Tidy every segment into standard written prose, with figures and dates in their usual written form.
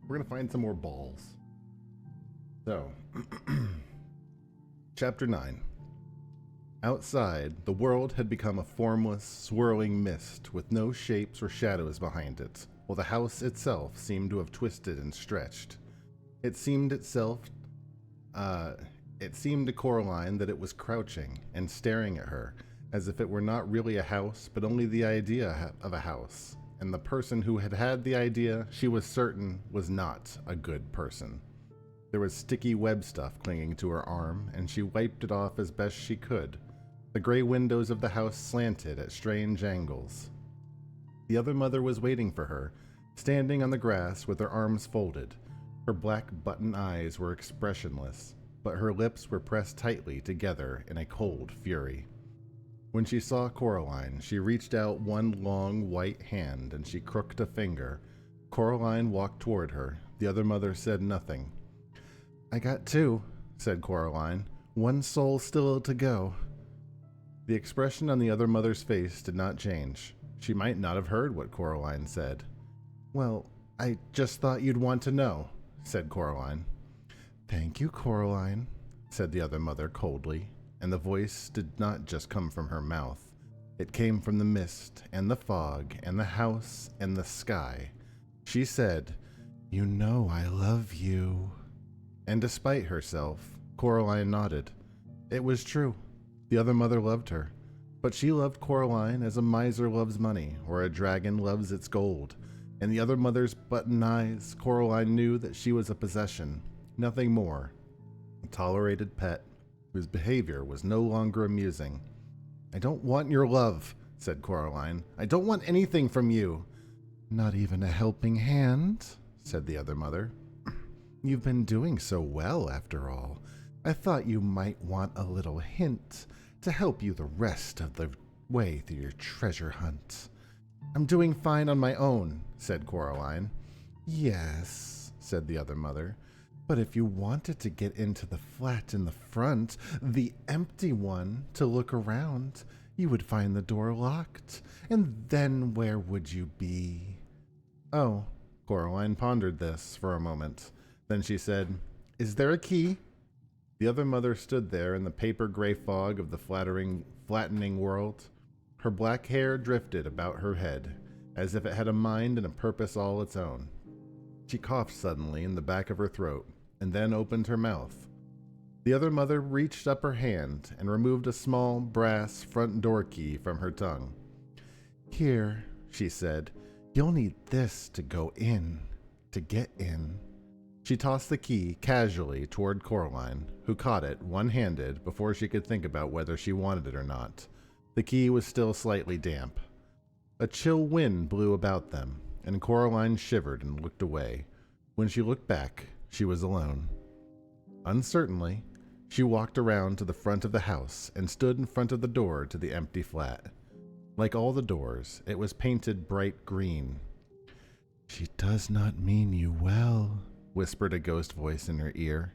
We're gonna find some more balls. So, Chapter 9. Outside, the world had become a formless, swirling mist with no shapes or shadows behind it, while the house itself seemed to have twisted and stretched. It seemed to Coraline that it was crouching and staring at her, as if it were not really a house, but only the idea of a house. And the person who had had the idea, she was certain, was not a good person. There was sticky web stuff clinging to her arm, and she wiped it off as best she could. The gray windows of the house slanted at strange angles. The other mother was waiting for her, standing on the grass with her arms folded. Her black button eyes were expressionless, but her lips were pressed tightly together in a cold fury. When she saw Coraline, she reached out one long white hand and she crooked a finger. Coraline walked toward her. The other mother said nothing. "I got two," said Coraline. "One soul still to go." The expression on the other mother's face did not change. She might not have heard what Coraline said. "Well, I just thought you'd want to know," said Coraline. "Thank you, Coraline," said the other mother coldly, and the voice did not just come from her mouth. It came from the mist and the fog and the house and the sky. She said, "You know I love you." And despite herself, Coraline nodded. It was true. The other mother loved her, but she loved Coraline as a miser loves money or a dragon loves its gold. In the other mother's button eyes, Coraline knew that she was a possession, nothing more. A tolerated pet, whose behavior was no longer amusing. "I don't want your love," said Coraline. "I don't want anything from you." "Not even a helping hand," said the other mother. "You've been doing so well, after all. I thought you might want a little hint to help you the rest of the way through your treasure hunt." "I'm doing fine on my own," said Coraline. "Yes," said the other mother, "but if you wanted to get into the flat in the front, the empty one, to look around, you would find the door locked, and then where would you be?" "Oh," Coraline pondered this for a moment. Then she said, "Is there a key?" The other mother stood there in the paper gray fog of the flattening world. Her black hair drifted about her head, as if it had a mind and a purpose all its own. She coughed suddenly in the back of her throat, and then opened her mouth. The other mother reached up her hand and removed a small brass front door key from her tongue. "Here," she said, "you'll need this to go in, to get in." She tossed the key casually toward Coraline, who caught it one-handed before she could think about whether she wanted it or not. The key was still slightly damp. A chill wind blew about them, and Coraline shivered and looked away. When she looked back, she was alone. Uncertainly, she walked around to the front of the house and stood in front of the door to the empty flat. Like all the doors, it was painted bright green. "She does not mean you well," whispered a ghost voice in her ear.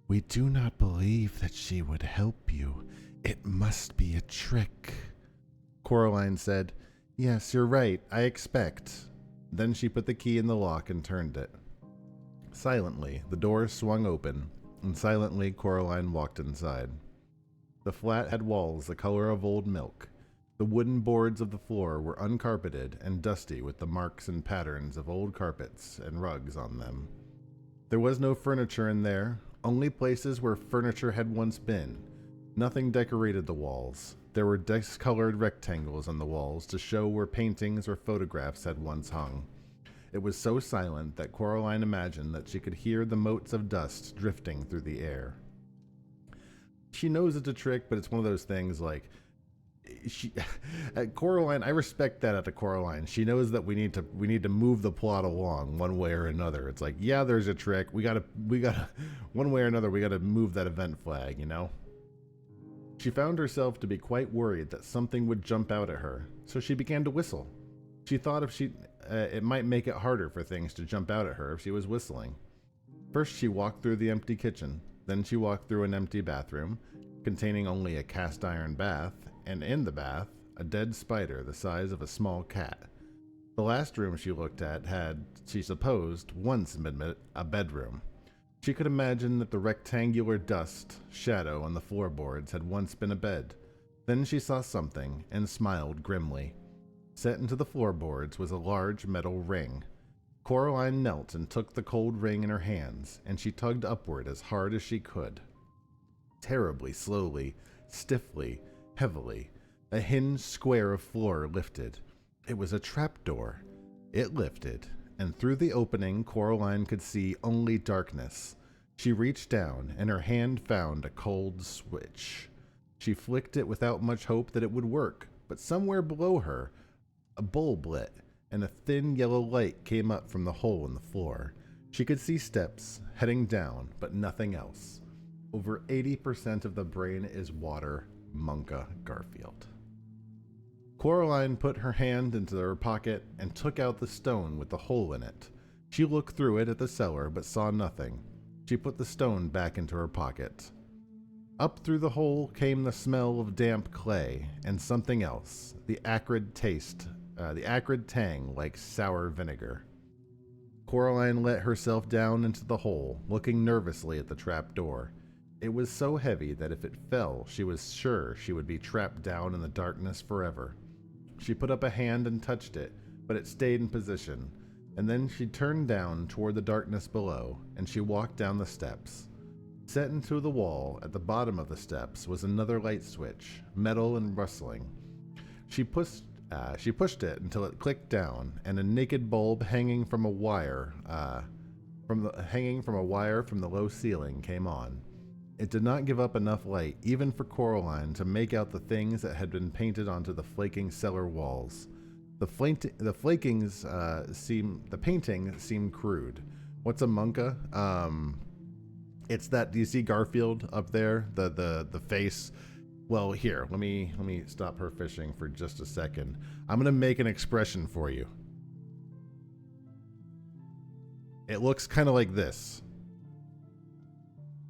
"We do not believe that she would help you. It must be a trick." Coraline said, "Yes, you're right, I expect." Then she put the key in the lock and turned it. Silently, the door swung open, and silently Coraline walked inside. The flat had walls the color of old milk. The wooden boards of the floor were uncarpeted and dusty with the marks and patterns of old carpets and rugs on them. There was no furniture in there, only places where furniture had once been. Nothing decorated the walls. There were discolored rectangles on the walls to show where paintings or photographs had once hung. It was so silent that Coraline imagined that she could hear the motes of dust drifting through the air. She knows it's a trick, but it's one of those things like, Coraline, I respect that out of Coraline. She knows that we need to move the plot along one way or another. It's like, yeah, there's a trick. We gotta one way or another, we gotta move that event flag, you know? She found herself to be quite worried that something would jump out at her, so she began to whistle. She thought it might make it harder for things to jump out at her if she was whistling. First she walked through the empty kitchen, then she walked through an empty bathroom, containing only a cast iron bath, and in the bath, a dead spider the size of a small cat. The last room she looked at had, she supposed, once been a bedroom. She could imagine that the rectangular dust shadow on the floorboards had once been a bed. Then she saw something and smiled grimly. Set into the floorboards was a large metal ring. Coraline knelt and took the cold ring in her hands, and she tugged upward as hard as she could. Terribly slowly, stiffly, heavily, a hinged square of floor lifted. It was a trapdoor. It lifted, and through the opening Coraline could see only darkness. She reached down, and her hand found a cold switch. She flicked it without much hope that it would work, but somewhere below her, a bulb lit, and a thin yellow light came up from the hole in the floor. She could see steps heading down, but nothing else. Over 80% of the brain is water. Monka Garfield. Coraline put her hand into her pocket and took out the stone with the hole in it. She looked through it at the cellar but saw nothing. She put the stone back into her pocket. Up through the hole came the smell of damp clay and something else, the acrid tang like sour vinegar. Coraline let herself down into the hole, looking nervously at the trap door. It was so heavy that if it fell, she was sure she would be trapped down in the darkness forever. She put up a hand and touched it, but it stayed in position, and then she turned down toward the darkness below, and she walked down the steps. Set into the wall at the bottom of the steps was another light switch, metal and rustling. She pushed it until it clicked down, and a naked bulb hanging from a wire from the low ceiling came on. It did not give up enough light, even for Coraline, to make out the things that had been painted onto the flaking cellar walls. The painting seemed crude. What's a monka? It's that. Do you see Garfield up there? The face. Well, here, let me stop her fishing for just a second. I'm gonna make an expression for you. It looks kind of like this.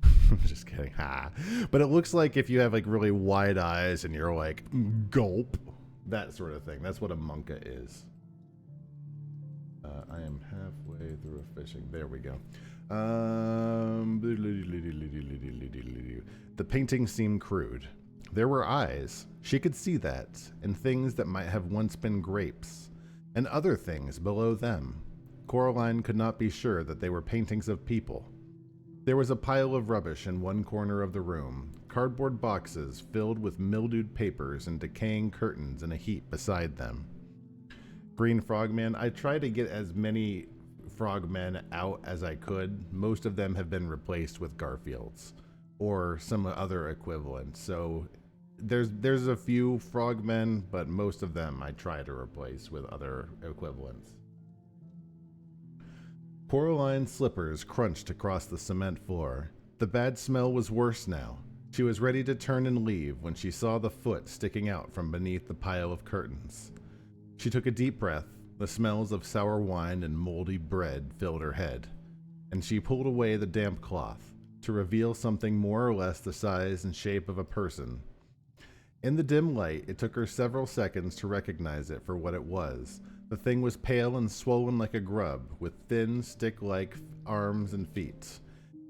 I'm just kidding. But it looks like if you have like really wide eyes and you're like, gulp, that sort of thing. That's what a monka is. I am halfway through a fishing. There we go. The painting seemed crude. There were eyes. She could see that, and things that might have once been grapes, and other things below them. Coraline could not be sure that they were paintings of people. There was a pile of rubbish in one corner of the room, cardboard boxes filled with mildewed papers and decaying curtains in a heap beside them. Green Frogman, I tried to get as many frogmen out as I could. Most of them have been replaced with Garfields or some other equivalent. So there's a few frogmen, but most of them I try to replace with other equivalents. Coraline's slippers crunched across the cement floor. The bad smell was worse now. She was ready to turn and leave when she saw the foot sticking out from beneath the pile of curtains. She took a deep breath. The smells of sour wine and moldy bread filled her head, and she pulled away the damp cloth to reveal something more or less the size and shape of a person. In the dim light, it took her several seconds to recognize it for what it was. The thing was pale and swollen like a grub, with thin, stick-like arms and feet.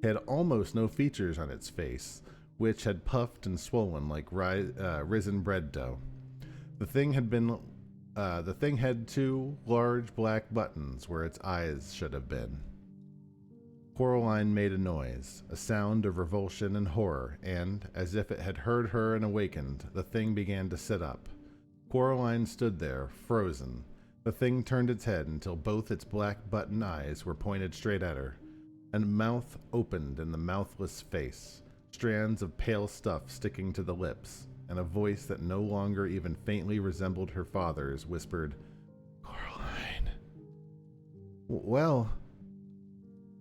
It had almost no features on its face, which had puffed and swollen like risen bread dough. The thing had two large black buttons where its eyes should have been. Coraline made a noise, a sound of revulsion and horror, and, as if it had heard her and awakened, the thing began to sit up. Coraline stood there, frozen. The thing turned its head until both its black button eyes were pointed straight at her. A mouth opened in the mouthless face, strands of pale stuff sticking to the lips, and a voice that no longer even faintly resembled her father's whispered, "Coraline." "Well,"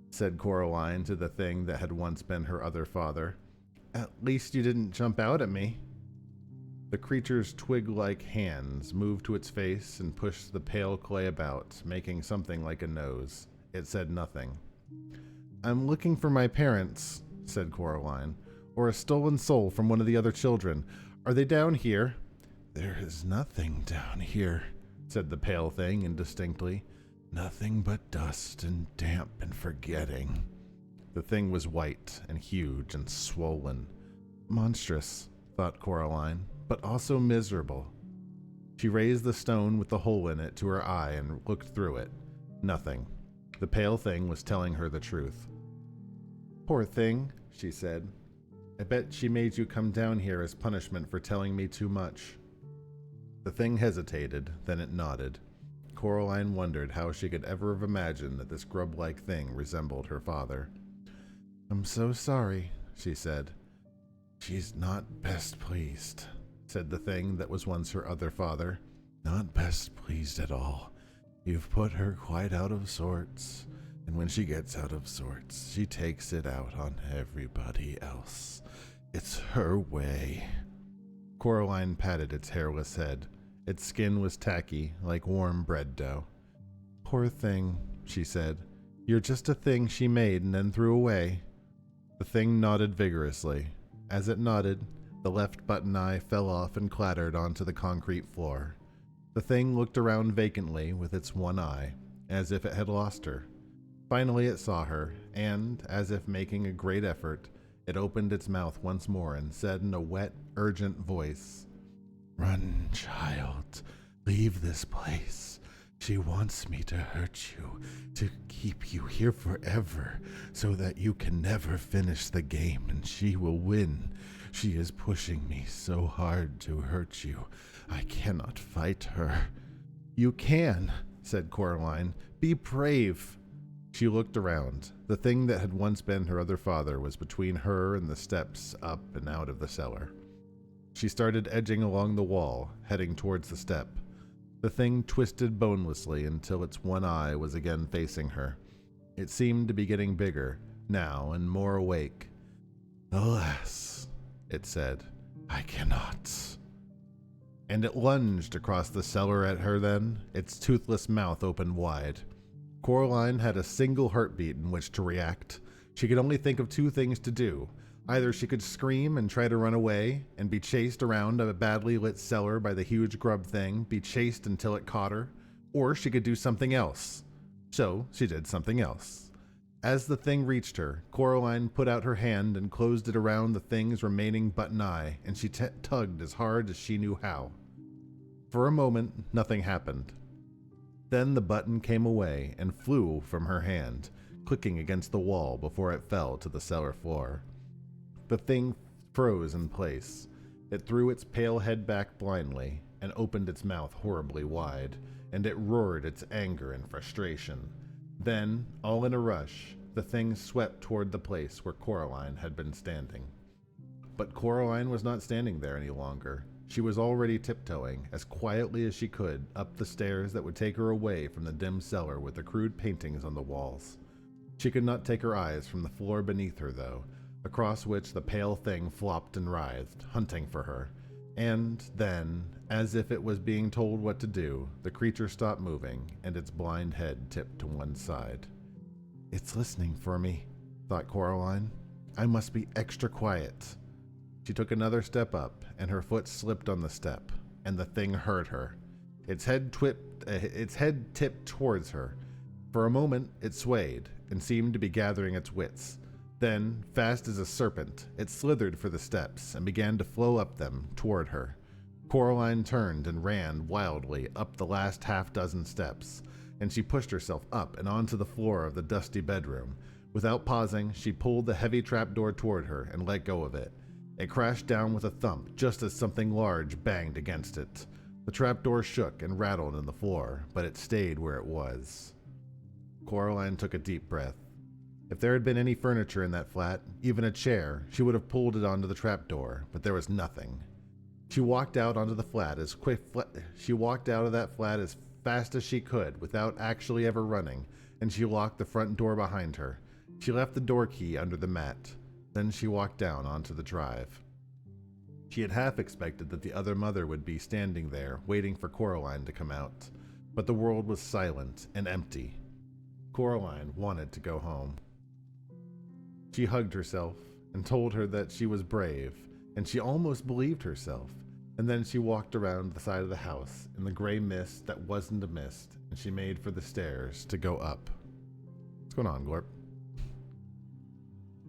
said Coraline to the thing that had once been her other father, "at least you didn't jump out at me." The creature's twig-like hands moved to its face and pushed the pale clay about, making something like a nose. It said nothing. "I'm looking for my parents," said Coraline, "or a stolen soul from one of the other children. Are they down here?" "There is nothing down here," said the pale thing indistinctly. Nothing but dust and damp and forgetting. The thing was white and huge and swollen. Monstrous, thought Coraline, but also miserable. She raised the stone with the hole in it to her eye and looked through it. Nothing. The pale thing was telling her the truth. Poor thing, she said. I bet she made you come down here as punishment for telling me too much. The thing hesitated, then it nodded. Coraline wondered how she could ever have imagined that this grub-like thing resembled her father. I'm so sorry, she said. She's not best pleased, said the thing that was once her other father. Not best pleased at all. You've put her quite out of sorts, and when she gets out of sorts, she takes it out on everybody else. It's her way. Coraline patted its hairless head. Its skin was tacky, like warm bread dough. Poor thing, she said. You're just a thing she made and then threw away. The thing nodded vigorously. As it nodded, the left button eye fell off and clattered onto the concrete floor. The thing looked around vacantly with its one eye, as if it had lost her. Finally it saw her, and, as if making a great effort, it opened its mouth once more and said in a wet, urgent voice, Run, child. Leave this place. She wants me to hurt you, to keep you here forever, so that you can never finish the game and she will win. She is pushing me so hard to hurt you. I cannot fight her. You can, said Coraline. Be brave. She looked around. The thing that had once been her other father was between her and the steps up and out of the cellar. She started edging along the wall, heading towards the step. The thing twisted bonelessly until its one eye was again facing her. It seemed to be getting bigger, now, and more awake. Alas, it said, I cannot. And it lunged across the cellar at her then, its toothless mouth opened wide. Coraline had a single heartbeat in which to react. She could only think of two things to do. Either she could scream and try to run away, and be chased around a badly lit cellar by the huge grub thing, be chased until it caught her, or she could do something else. So she did something else. As the thing reached her, Coraline put out her hand and closed it around the thing's remaining button eye, and she tugged as hard as she knew how. For a moment, nothing happened. Then the button came away and flew from her hand, clicking against the wall before it fell to the cellar floor. The thing froze in place. It threw its pale head back blindly and opened its mouth horribly wide, and it roared its anger and frustration. Then, all in a rush, the thing swept toward the place where Coraline had been standing. But Coraline was not standing there any longer. She was already tiptoeing, as quietly as she could, up the stairs that would take her away from the dim cellar with the crude paintings on the walls. She could not take her eyes from the floor beneath her, though, across which the pale thing flopped and writhed, hunting for her. And then, as if it was being told what to do, the creature stopped moving, and its blind head tipped to one side. It's listening for me, thought Coraline. I must be extra quiet. She took another step up, and her foot slipped on the step, and the thing heard her. Its head tipped towards her. For a moment, it swayed, and seemed to be gathering its wits. Then, fast as a serpent, it slithered for the steps and began to flow up them toward her. Coraline turned and ran wildly up the last half-dozen steps, and she pushed herself up and onto the floor of the dusty bedroom. Without pausing, she pulled the heavy trapdoor toward her and let go of it. It crashed down with a thump just as something large banged against it. The trapdoor shook and rattled in the floor, but it stayed where it was. Coraline took a deep breath. If there had been any furniture in that flat, even a chair, she would have pulled it onto the trapdoor, but there was nothing. She walked out onto the flat She walked out of that flat as fast as she could without actually ever running, and she locked the front door behind her. She left the door key under the mat. Then she walked down onto the drive. She had half expected that the other mother would be standing there, waiting for Coraline to come out, but the world was silent and empty. Coraline wanted to go home. She hugged herself and told her that she was brave, and she almost believed herself. And then she walked around the side of the house in the gray mist that wasn't a mist, and she made for the stairs to go up. What's going on, Glorp?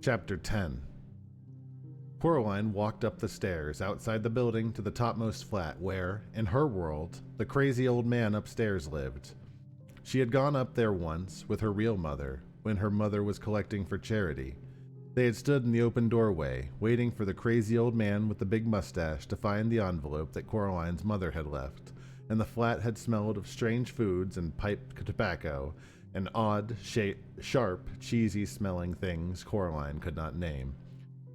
Chapter 10. Coraline walked up the stairs outside the building to the topmost flat where, in her world, the crazy old man upstairs lived. She had gone up there once with her real mother when her mother was collecting for charity. They had stood in the open doorway, waiting for the crazy old man with the big mustache to find the envelope that Coraline's mother had left, and the flat had smelled of strange foods and piped tobacco, and odd, sharp, cheesy-smelling things Coraline could not name.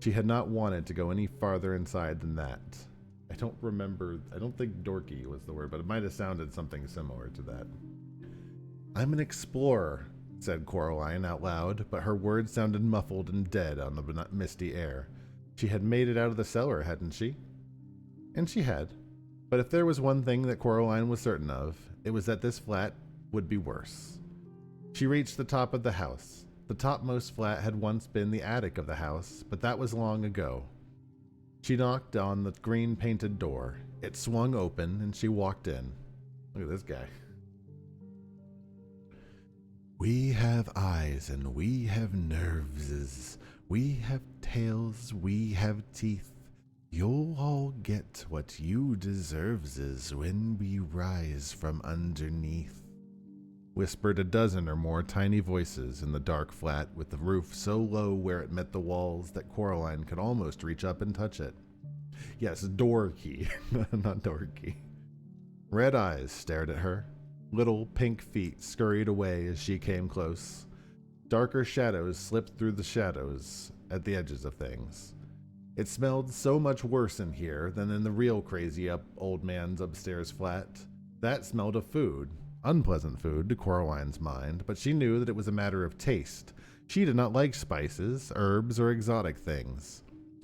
She had not wanted to go any farther inside than that. I don't think dorky was the word, but it might have sounded something similar to that. "I'm an explorer," said Coraline out loud, but her words sounded muffled and dead on the misty air. She had made it out of the cellar, hadn't she? And she had. But if there was one thing that Coraline was certain of, it was that this flat would be worse. She reached the top of the house. The topmost flat had once been the attic of the house, but that was long ago. She knocked on the green-painted door. It swung open, and she walked in. Look at this guy. "We have eyes and we have nerves. We have tails, we have teeth. You'll all get what you deserves when we rise from underneath," whispered a dozen or more tiny voices in the dark flat with the roof so low where it met the walls that Coraline could almost reach up and touch it. Yes, door key, not door key. Red eyes stared at her. Little pink feet scurried away as she came close. Darker shadows slipped through the shadows at the edges of things. It smelled so much worse in here than in the real crazy old man's upstairs flat. That smelled of food. Unpleasant food to Coraline's mind, but she knew that it was a matter of taste. She did not like spices, herbs, or exotic things.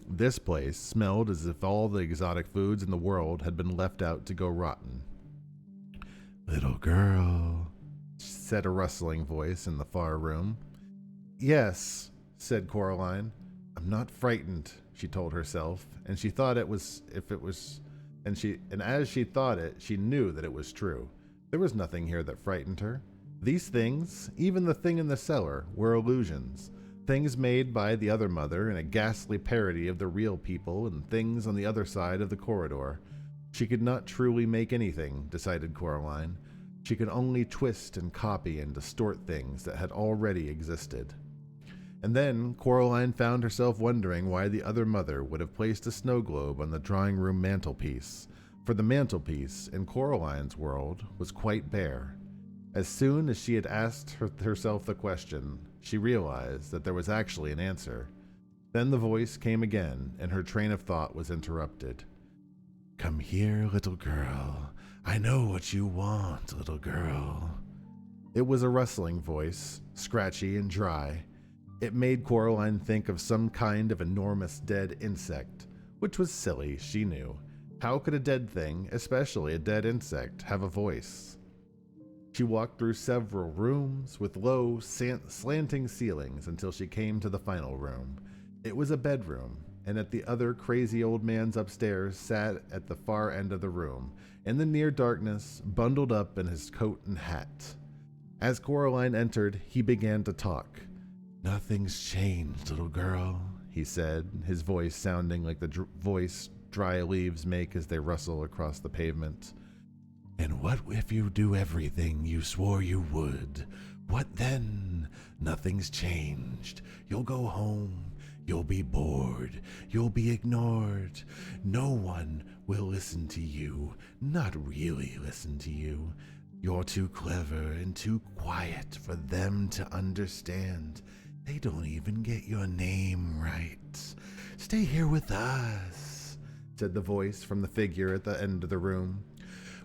This place smelled as if all the exotic foods in the world had been left out to go rotten. "Little girl," said a rustling voice in the far room. "Yes," said Coraline. "I'm not frightened," she told herself, and she thought as she thought it, she knew that it was true. There was nothing here that frightened her. These things, even the thing in the cellar, were illusions. Things made by the other mother in a ghastly parody of the real people and things on the other side of the corridor. She could not truly make anything, decided Coraline. She could only twist and copy and distort things that had already existed. And then Coraline found herself wondering why the other mother would have placed a snow globe on the drawing room mantelpiece, for the mantelpiece, in Coraline's world, was quite bare. As soon as she had asked herself the question, she realized that there was actually an answer. Then the voice came again, and her train of thought was interrupted. "Come here, little girl. I know what you want, little girl." It was a rustling voice, scratchy and dry. It made Coraline think of some kind of enormous dead insect, which was silly, she knew. How could a dead thing, especially a dead insect, have a voice? She walked through several rooms with low, slanting ceilings until she came to the final room. It was a bedroom, and at the other crazy old man's upstairs sat at the far end of the room, in the near darkness, bundled up in his coat and hat. As Coraline entered, he began to talk. "Nothing's changed, little girl," he said, his voice sounding like the voice dry leaves make as they rustle across the pavement. "And what if you do everything you swore you would? What then? Nothing's changed. You'll go home. You'll be bored. You'll be ignored. No one will listen to you. Not really listen to you. You're too clever and too quiet for them to understand. They don't even get your name right. Stay here with us," said the voice from the figure at the end of the room.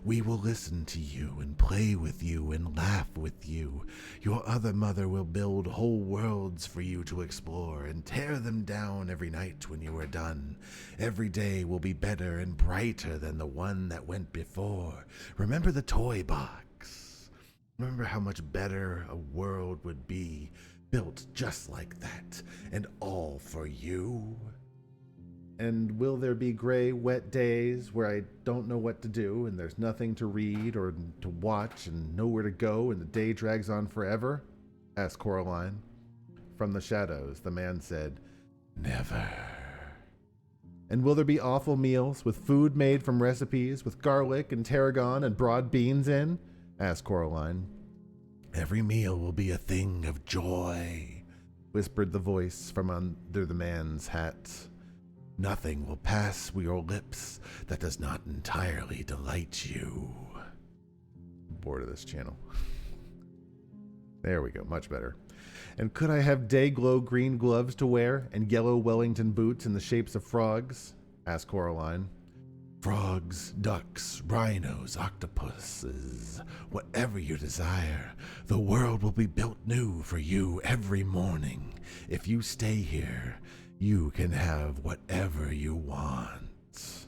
"We will listen to you and play with you and laugh with you. Your other mother will build whole worlds for you to explore and tear them down every night when you are done. Every day will be better and brighter than the one that went before. Remember the toy box. Remember how much better a world would be, built just like that, and all for you." And will there be gray, wet days where I don't know what to do and there's nothing to read or to watch and nowhere to go and the day drags on forever? Asked Coraline. From the shadows, the man said, Never. And will there be awful meals with food made from recipes with garlic and tarragon and broad beans in? Asked Coraline. Every meal will be a thing of joy, whispered the voice from under the man's hat. Nothing will pass your lips that does not entirely delight you. I'm bored of this channel. There we go, much better. And could I have day-glow green gloves to wear and yellow Wellington boots in the shapes of frogs? Asked Coraline. Frogs, ducks, rhinos, octopuses, whatever you desire, the world will be built new for you every morning. If you stay here, you can have whatever you want.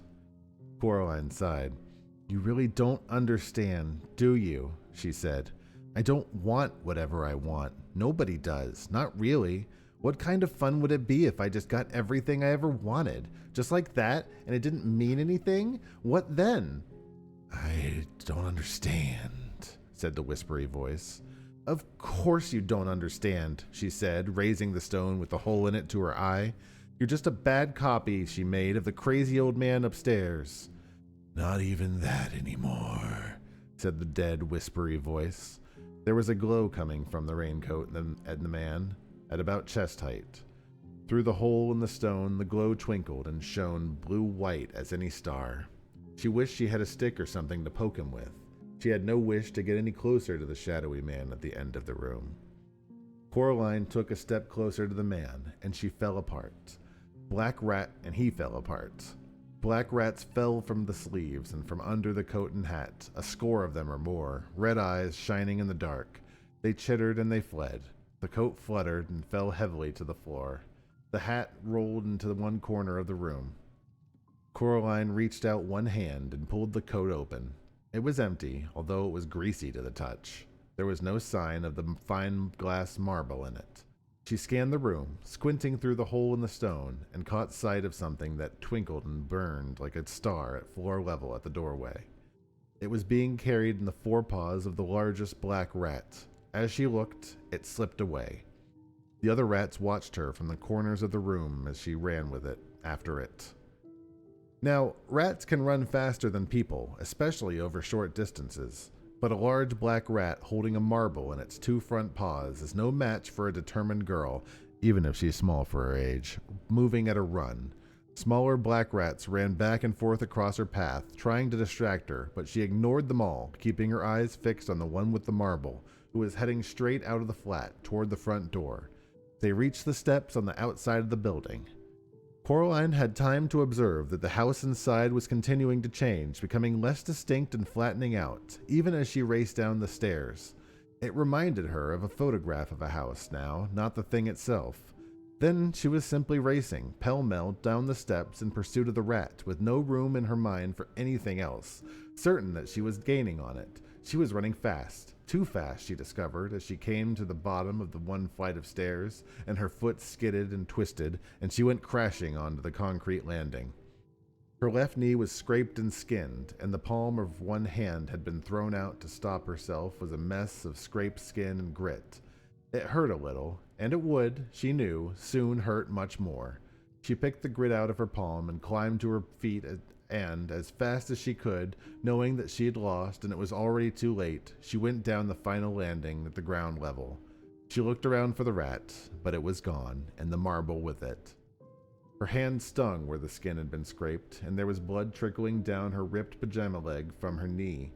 Coraline sighed. You really don't understand, do you? She said. I don't want whatever I want. Nobody does. Not really. What kind of fun would it be if I just got everything I ever wanted? Just like that, and it didn't mean anything? What then? I don't understand, said the whispery voice. Of course you don't understand, she said, raising the stone with the hole in it to her eye. You're just a bad copy she made of the crazy old man upstairs. Not even that anymore, said the dead, whispery voice. There was a glow coming from the raincoat and the man, at about chest height. Through the hole in the stone, the glow twinkled and shone blue-white as any star. She wished she had a stick or something to poke him with. She had no wish to get any closer to the shadowy man at the end of the room. Coraline took a step closer to the man, and she fell apart. Black Rat and he fell apart. Black rats fell from the sleeves and from under the coat and hat, a score of them or more, red eyes shining in the dark. They chittered and they fled. The coat fluttered and fell heavily to the floor. The hat rolled into one corner of the room. Coraline reached out one hand and pulled the coat open. It was empty, although it was greasy to the touch. There was no sign of the fine glass marble in it. She scanned the room, squinting through the hole in the stone, and caught sight of something that twinkled and burned like a star at floor level at the doorway. It was being carried in the forepaws of the largest black rat. As she looked, it slipped away. The other rats watched her from the corners of the room as she ran with it, after it. Now, rats can run faster than people, especially over short distances. But a large black rat holding a marble in its two front paws is no match for a determined girl, even if she's small for her age, moving at a run. Smaller black rats ran back and forth across her path, trying to distract her, but she ignored them all, keeping her eyes fixed on the one with the marble, who was heading straight out of the flat toward the front door. They reached the steps on the outside of the building. Coraline had time to observe that the house inside was continuing to change, becoming less distinct and flattening out, even as she raced down the stairs. It reminded her of a photograph of a house now, not the thing itself. Then she was simply racing, pell-mell, down the steps in pursuit of the rat, with no room in her mind for anything else, certain that she was gaining on it. She was running fast. Too fast, she discovered, as she came to the bottom of the one flight of stairs, and her foot skidded and twisted, and she went crashing onto the concrete landing. Her left knee was scraped and skinned, and the palm of one hand had been thrown out to stop herself was a mess of scraped skin and grit. It hurt a little, and it would, she knew, soon hurt much more. She picked the grit out of her palm and climbed to her feet and, as fast as she could, knowing that she had lost and it was already too late, she went down the final landing at the ground level. She looked around for the rat, but it was gone, and the marble with it. Her hand stung where the skin had been scraped, and there was blood trickling down her ripped pajama leg from her knee.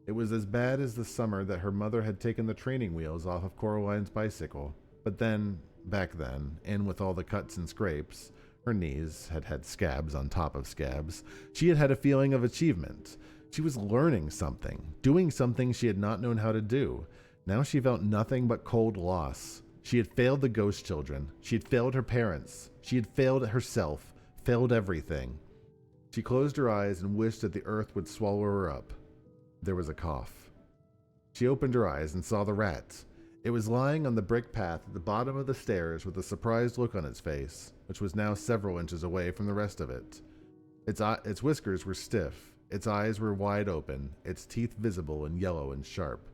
It was as bad as the summer that her mother had taken the training wheels off of Coraline's bicycle, but then, back then, in with all the cuts and scrapes, her knees had had scabs on top of scabs. She had had a feeling of achievement. She was learning something, doing something she had not known how to do. Now she felt nothing but cold loss. She had failed the ghost children. She had failed her parents. She had failed herself, failed everything. She closed her eyes and wished that the earth would swallow her up. There was a cough. She opened her eyes and saw the rat. It was lying on the brick path at the bottom of the stairs with a surprised look on its face, which was now several inches away from the rest of it. Its whiskers were stiff, its eyes were wide open, its teeth visible and yellow and sharp.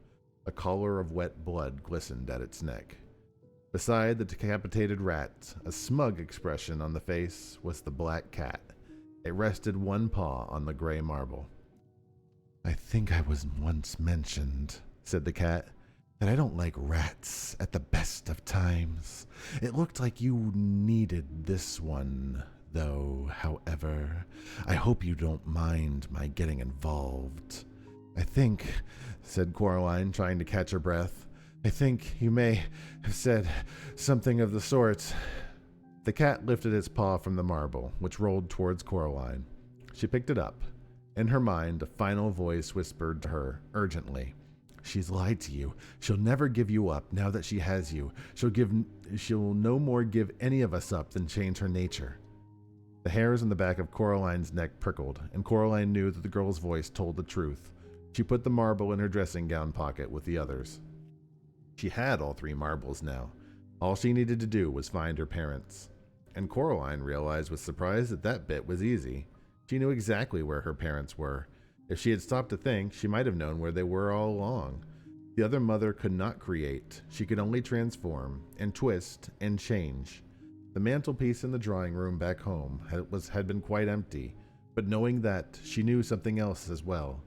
A collar of wet blood glistened at its neck. Beside the decapitated rat, a smug expression on the face, was the black cat. It rested one paw on the gray marble. "I think I was once mentioned," said the cat, "that I don't like rats at the best of times. It looked like you needed this one, though, however. I hope you don't mind my getting involved." "I think," said Coraline, trying to catch her breath, "I think you may have said something of the sort." The cat lifted its paw from the marble, which rolled towards Coraline. She picked it up. In her mind, a final voice whispered to her, urgently, "She's lied to you. She'll never give you up now that she has you. She'll no more give any of us up than change her nature." The hairs on the back of Coraline's neck prickled, and Coraline knew that the girl's voice told the truth. She put the marble in her dressing gown pocket with the others. She had all 3 marbles now. All she needed to do was find her parents. And Coraline realized with surprise that that bit was easy. She knew exactly where her parents were. If she had stopped to think, she might have known where they were all along. The other mother could not create. She could only transform, and twist, and change. The mantelpiece in the drawing room back home had been quite empty, but knowing that, she knew something else as well.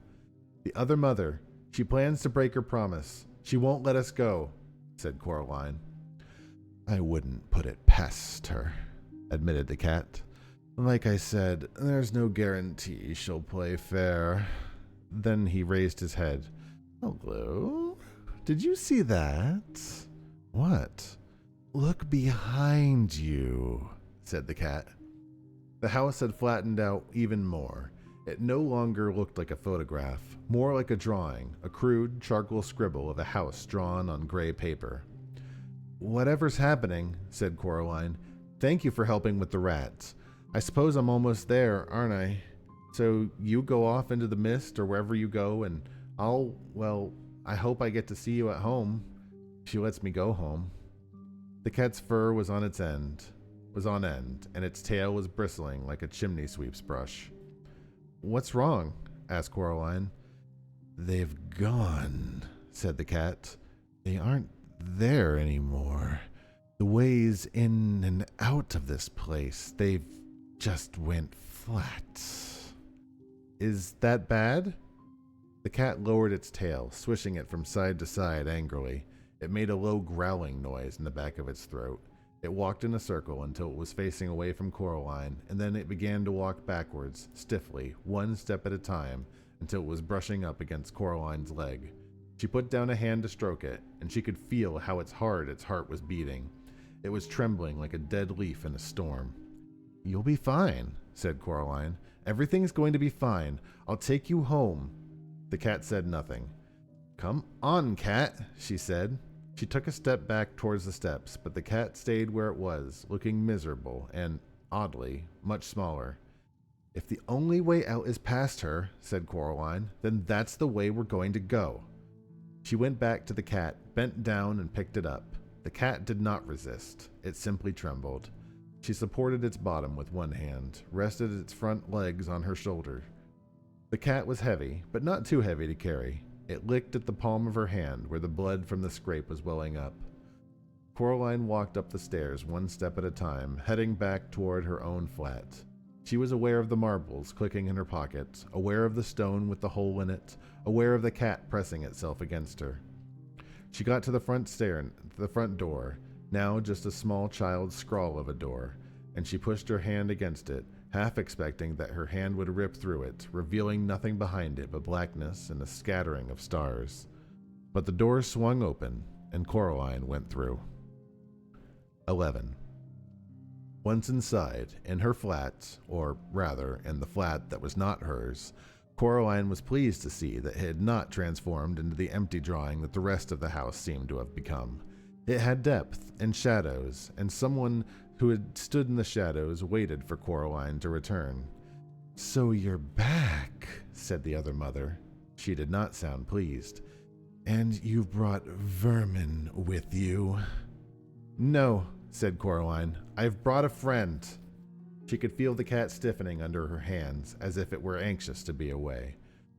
"The other mother, she plans to break her promise. She won't let us go," said Coraline. "I wouldn't put it past her," admitted the cat. "Like I said, there's no guarantee she'll play fair." Then he raised his head. "Hello? Did you see that?" "What?" "Look behind you," said the cat. The house had flattened out even more. It no longer looked like a photograph, more like a drawing, a crude charcoal scribble of a house drawn on gray paper. "Whatever's happening," said Coraline, "thank you for helping with the rats. I suppose I'm almost there, aren't I? So you go off into the mist or wherever you go, and I hope I get to see you at home. If she lets me go home." The cat's fur was on end, and its tail was bristling like a chimney sweep's brush. "What's wrong?" asked Coraline. "They've gone," said the cat. "They aren't there anymore. The ways in and out of this place, they've just went flat." "Is that bad?" The cat lowered its tail, swishing it from side to side angrily. It made a low growling noise in the back of its throat. It walked in a circle until it was facing away from Coraline, and then it began to walk backwards, stiffly, one step at a time, until it was brushing up against Coraline's leg. She put down a hand to stroke it, and she could feel how hard its heart was beating. It was trembling like a dead leaf in a storm. "You'll be fine," said Coraline. "Everything's going to be fine. I'll take you home." The cat said nothing. "Come on, cat," she said. She took a step back towards the steps, but the cat stayed where it was, looking miserable and, oddly, much smaller. "If the only way out is past her," said Coraline, "then that's the way we're going to go." She went back to the cat, bent down and picked it up. The cat did not resist. It simply trembled. She supported its bottom with one hand, rested its front legs on her shoulder. The cat was heavy, but not too heavy to carry. It licked at the palm of her hand where the blood from the scrape was welling up. Coraline walked up the stairs one step at a time, heading back toward her own flat. She was aware of the marbles clicking in her pocket, aware of the stone with the hole in it, aware of the cat pressing itself against her. She got to the front door, now just a small child's scrawl of a door, and she pushed her hand against it, half expecting that her hand would rip through it, revealing nothing behind it but blackness and a scattering of stars. But the door swung open, and Coraline went through. 11. Once inside, in her flat, or rather, in the flat that was not hers, Coraline was pleased to see that it had not transformed into the empty drawing that the rest of the house seemed to have become. It had depth and shadows, and someone who had stood in the shadows waited for Coraline to return. "So you're back," said the other mother. She did not sound pleased. And you've brought vermin with you. No, said Coraline. I've brought a friend. She could feel the cat stiffening under her hands, as if it were anxious to be away.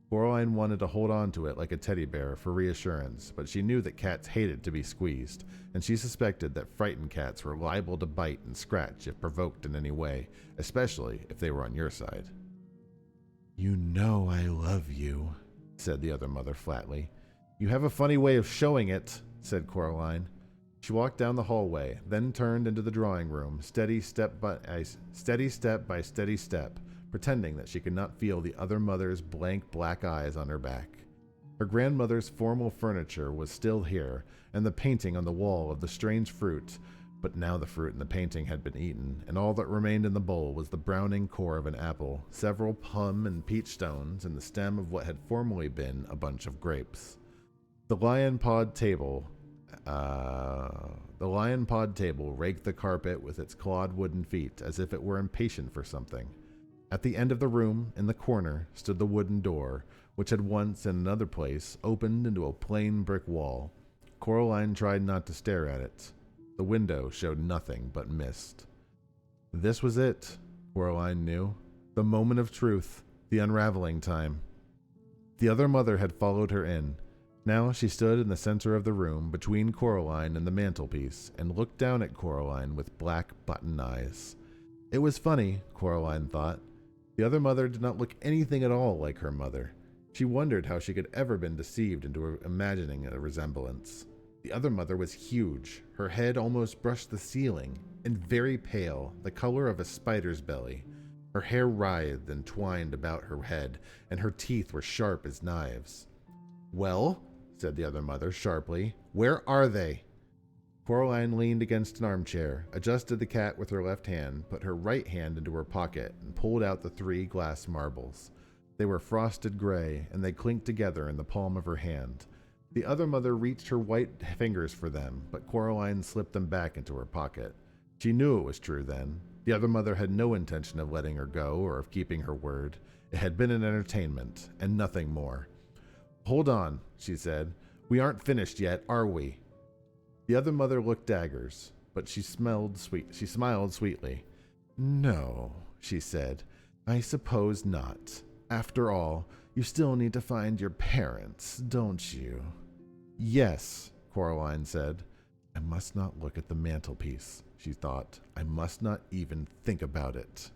Coraline wanted to hold on to it like a teddy bear for reassurance, but she knew that cats hated to be squeezed, and she suspected that frightened cats were liable to bite and scratch if provoked in any way, especially if they were on your side. You know I love you, said the other mother flatly. You have a funny way of showing it, said Coraline. She walked down the hallway, then turned into the drawing room, steady step by steady step, pretending that she could not feel the other mother's blank black eyes on her back. Her grandmother's formal furniture was still here, and the painting on the wall of the strange fruit, but now the fruit in the painting had been eaten, and all that remained in the bowl was the browning core of an apple, several plum and peach stones, and the stem of what had formerly been a bunch of grapes. The lion pod table raked the carpet with its clawed wooden feet as if it were impatient for something. At the end of the room, in the corner, stood the wooden door, which had once, in another place, opened into a plain brick wall. Coraline tried not to stare at it. The window showed nothing but mist. This was it, Coraline knew. The moment of truth, the unraveling time. The other mother had followed her in. Now she stood in the center of the room between Coraline and the mantelpiece and looked down at Coraline with black button eyes. It was funny, Coraline thought. The other mother did not look anything at all like her mother. She wondered how she could ever been deceived into imagining a resemblance. The other mother was huge. Her head almost brushed the ceiling, and very pale, the color of a spider's belly. Her hair writhed and twined about her head, and her teeth were sharp as knives. Well, said the other mother sharply, where are they? Coraline leaned against an armchair, adjusted the cat with her left hand, put her right hand into her pocket, and pulled out the 3 glass marbles. They were frosted gray, and they clinked together in the palm of her hand. The other mother reached her white fingers for them, but Coraline slipped them back into her pocket. She knew it was true then. The other mother had no intention of letting her go or of keeping her word. It had been an entertainment, and nothing more. Hold on, she said. We aren't finished yet, are we? The other mother looked daggers, but she smiled sweetly. No, she said. I suppose not. After all, you still need to find your parents, don't you? Yes, Coraline said. I must not look at the mantelpiece, she thought. I must not even think about it.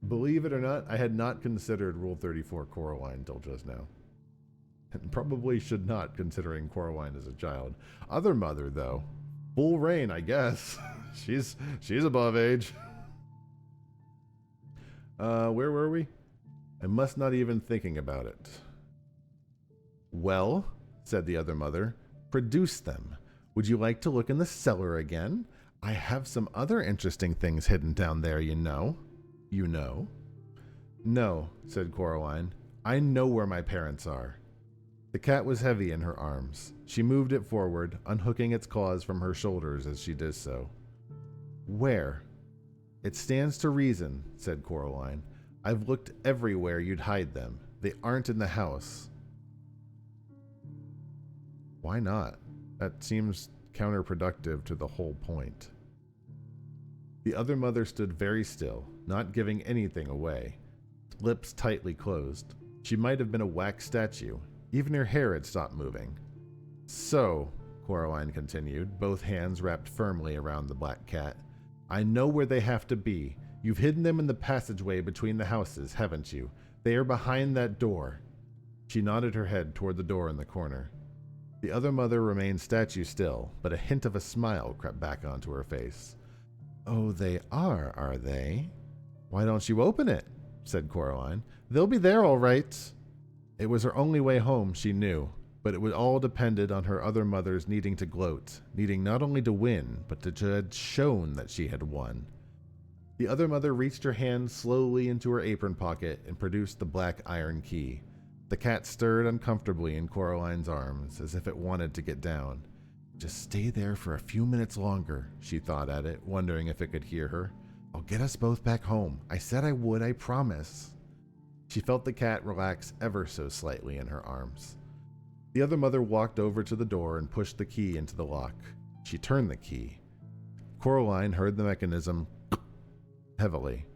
Believe it or not, I had not considered Rule 34 Coraline till just now. And probably should not, considering Coraline as a child. Other mother, though. Full reign, I guess. She's above age. Where were we? I must not even thinking about it. Well, said the other mother, produce them. Would you like to look in the cellar again? I have some other interesting things hidden down there, you know. You know? No, said Coraline. I know where my parents are. The cat was heavy in her arms. She moved it forward, unhooking its claws from her shoulders as she did so. Where? It stands to reason, said Coraline. I've looked everywhere you'd hide them. They aren't in the house. Why not? That seems counterproductive to the whole point. The other mother stood very still, not giving anything away, lips tightly closed. She might have been a wax statue. Even her hair had stopped moving. So, Coraline continued, both hands wrapped firmly around the black cat, I know where they have to be. You've hidden them in the passageway between the houses, haven't you? They are behind that door. She nodded her head toward the door in the corner. The other mother remained statue still, but a hint of a smile crept back onto her face. Oh, they are they? Why don't you open it? Said Coraline. They'll be there all right. It was her only way home, she knew, but it would all depended on her other mother's needing to gloat, needing not only to win, but to have shown that she had won. The other mother reached her hand slowly into her apron pocket and produced the black iron key. The cat stirred uncomfortably in Coraline's arms, as if it wanted to get down. Just stay there for a few minutes longer, she thought at it, wondering if it could hear her. I'll get us both back home. I said I would, I promise. She felt the cat relax ever so slightly in her arms. The other mother walked over to the door and pushed the key into the lock. She turned the key. Coraline heard the mechanism heavily.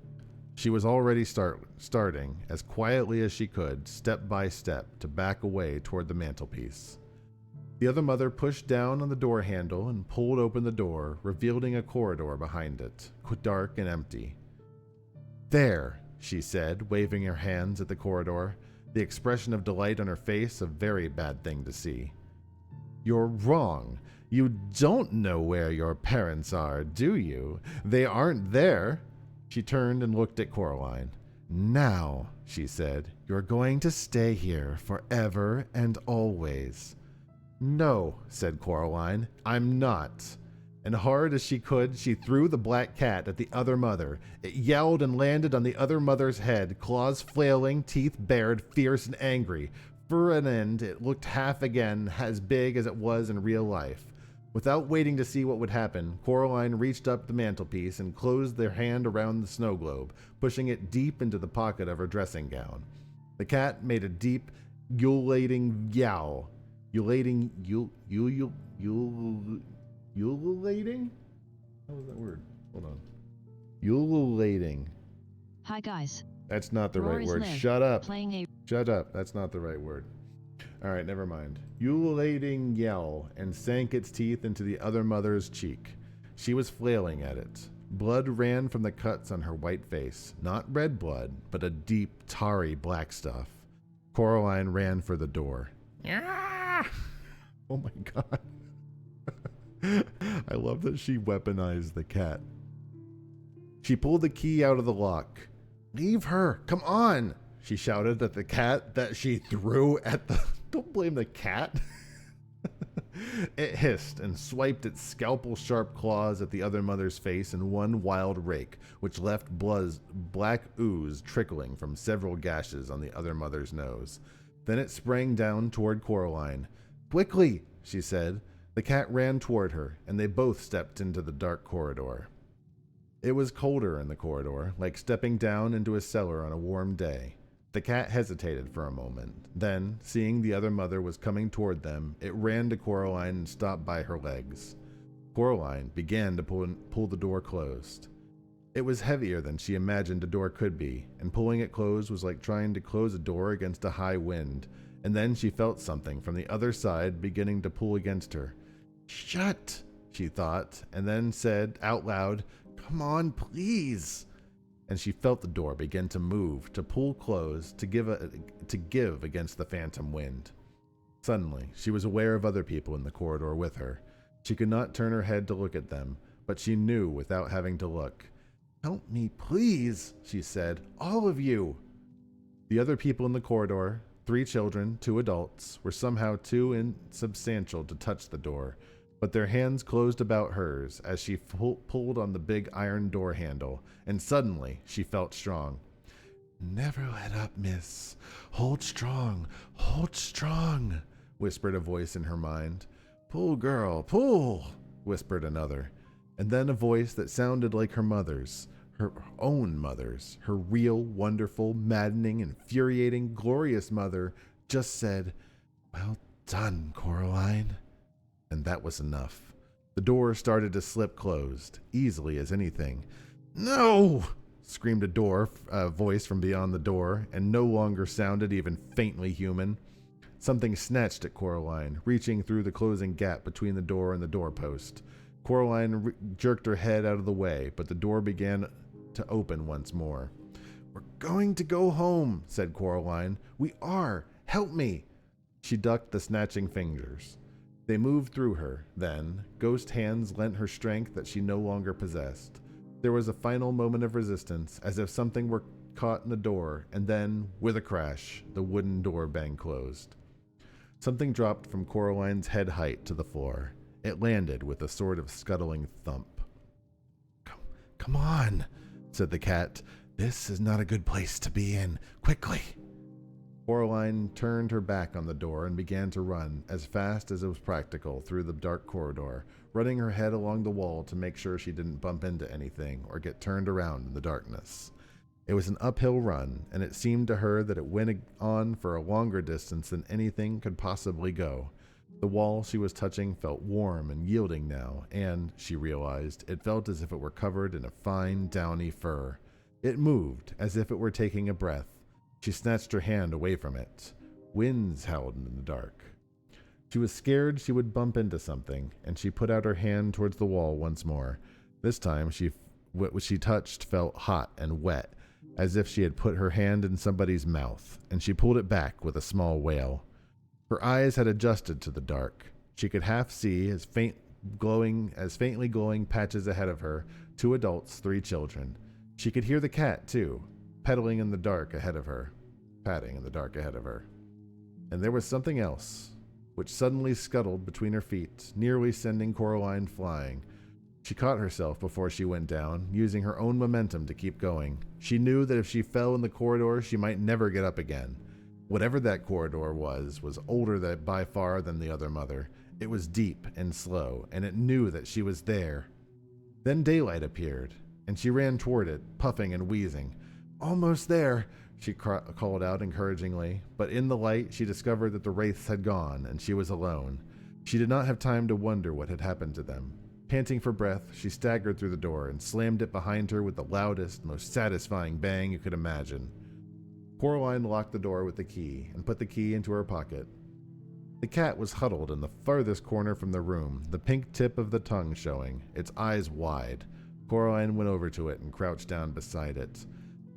She was already starting, as quietly as she could, step by step, to back away toward the mantelpiece. The other mother pushed down on the door handle and pulled open the door, revealing a corridor behind it, dark and empty. "There," she said, waving her hands at the corridor, the expression of delight on her face a very bad thing to see. "You're wrong. You don't know where your parents are, do you? They aren't there." She turned and looked at Coraline. "Now," she said, "you're going to stay here forever and always." "No," said Coraline, "I'm not." And hard as she could, she threw the black cat at the other mother. It yelled and landed on the other mother's head, claws flailing, teeth bared, fierce and angry. For an end, it looked half again as big as it was in real life. Without waiting to see what would happen, Coraline reached up the mantelpiece and closed their hand around the snow globe, pushing it deep into the pocket of her dressing gown. The cat made a deep, ululating yowl. Ululating? How was that word? Hold on. Ululating. Hi guys. That's not the right word. Shut up. Shut up. That's not the right word. Alright, never mind. Ululating yell, and sank its teeth into the other mother's cheek. She was flailing at it. Blood ran from the cuts on her white face. Not red blood, but a deep, tarry black stuff. Coraline ran for the door. Oh my god. I love that she weaponized the cat. She pulled the key out of the lock. "Leave her! Come on!" she shouted at the cat that she threw at the... Don't blame the cat. It hissed and swiped its scalpel-sharp claws at the other mother's face in one wild rake, which left black ooze trickling from several gashes on the other mother's nose. Then it sprang down toward Coraline. "Quickly!" she said. The cat ran toward her, and they both stepped into the dark corridor. It was colder in the corridor, like stepping down into a cellar on a warm day. The cat hesitated for a moment. Then, seeing the other mother was coming toward them, it ran to Coraline and stopped by her legs. Coraline began to pull the door closed. It was heavier than she imagined a door could be, and pulling it closed was like trying to close a door against a high wind. And then she felt something from the other side beginning to pull against her. "Shut," she thought, and then said out loud, "Come on, please." And she felt the door begin to move, to pull closed, to give against the phantom wind. Suddenly, she was aware of other people in the corridor with her. She could not turn her head to look at them, but she knew without having to look. "Help me, please," she said. "All of you." The other people in the corridor, 3 children, 2 adults, were somehow too insubstantial to touch the door, but their hands closed about hers as she pulled on the big iron door handle, and suddenly she felt strong. "Never let up, miss. Hold strong, whispered a voice in her mind. "Pull, girl, pull," whispered another, and then a voice that sounded like her mother's, her own mother's, her real, wonderful, maddening, infuriating, glorious mother, just said, "Well done, Coraline." And that was enough. The door started to slip closed, easily as anything. "No!" screamed a voice from beyond the door, and no longer sounded even faintly human. Something snatched at Coraline, reaching through the closing gap between the door and the doorpost. Coraline jerked her head out of the way, but the door began to open once more. "We're going to go home," said Coraline. "We are. Help me." She ducked the snatching fingers. They moved through her. Then, ghost hands lent her strength that she no longer possessed. There was a final moment of resistance, as if something were caught in the door, and then, with a crash, the wooden door banged closed. Something dropped from Coraline's head height to the floor. It landed with a sort of scuttling thump. Come on," said the cat. "This is not a good place to be in. Quickly." Coraline turned her back on the door and began to run, as fast as it was practical, through the dark corridor, running her head along the wall to make sure she didn't bump into anything or get turned around in the darkness. It was an uphill run, and it seemed to her that it went on for a longer distance than anything could possibly go. The wall she was touching felt warm and yielding now, and, she realized, it felt as if it were covered in a fine, downy fur. It moved, as if it were taking a breath. She snatched her hand away from it. Winds howled in the dark. She was scared she would bump into something, and she put out her hand towards the wall once more. This time, what she touched felt hot and wet, as if she had put her hand in somebody's mouth, and she pulled it back with a small wail. Her eyes had adjusted to the dark. She could half see, as faintly glowing patches ahead of her, 2 adults, 3 children. She could hear the cat, too, patting in the dark ahead of her. And there was something else, which suddenly scuttled between her feet, nearly sending Coraline flying. She caught herself before she went down, using her own momentum to keep going. She knew that if she fell in the corridor, she might never get up again. Whatever that corridor was older by far than the other mother. It was deep and slow, and it knew that she was there. Then daylight appeared, and she ran toward it, puffing and wheezing. "Almost there," she called out encouragingly, but in the light she discovered that the wraiths had gone, and she was alone. She did not have time to wonder what had happened to them. Panting for breath, she staggered through the door and slammed it behind her with the loudest, most satisfying bang you could imagine. Coraline locked the door with the key and put the key into her pocket. The cat was huddled in the farthest corner from the room, the pink tip of the tongue showing, its eyes wide. Coraline went over to it and crouched down beside it.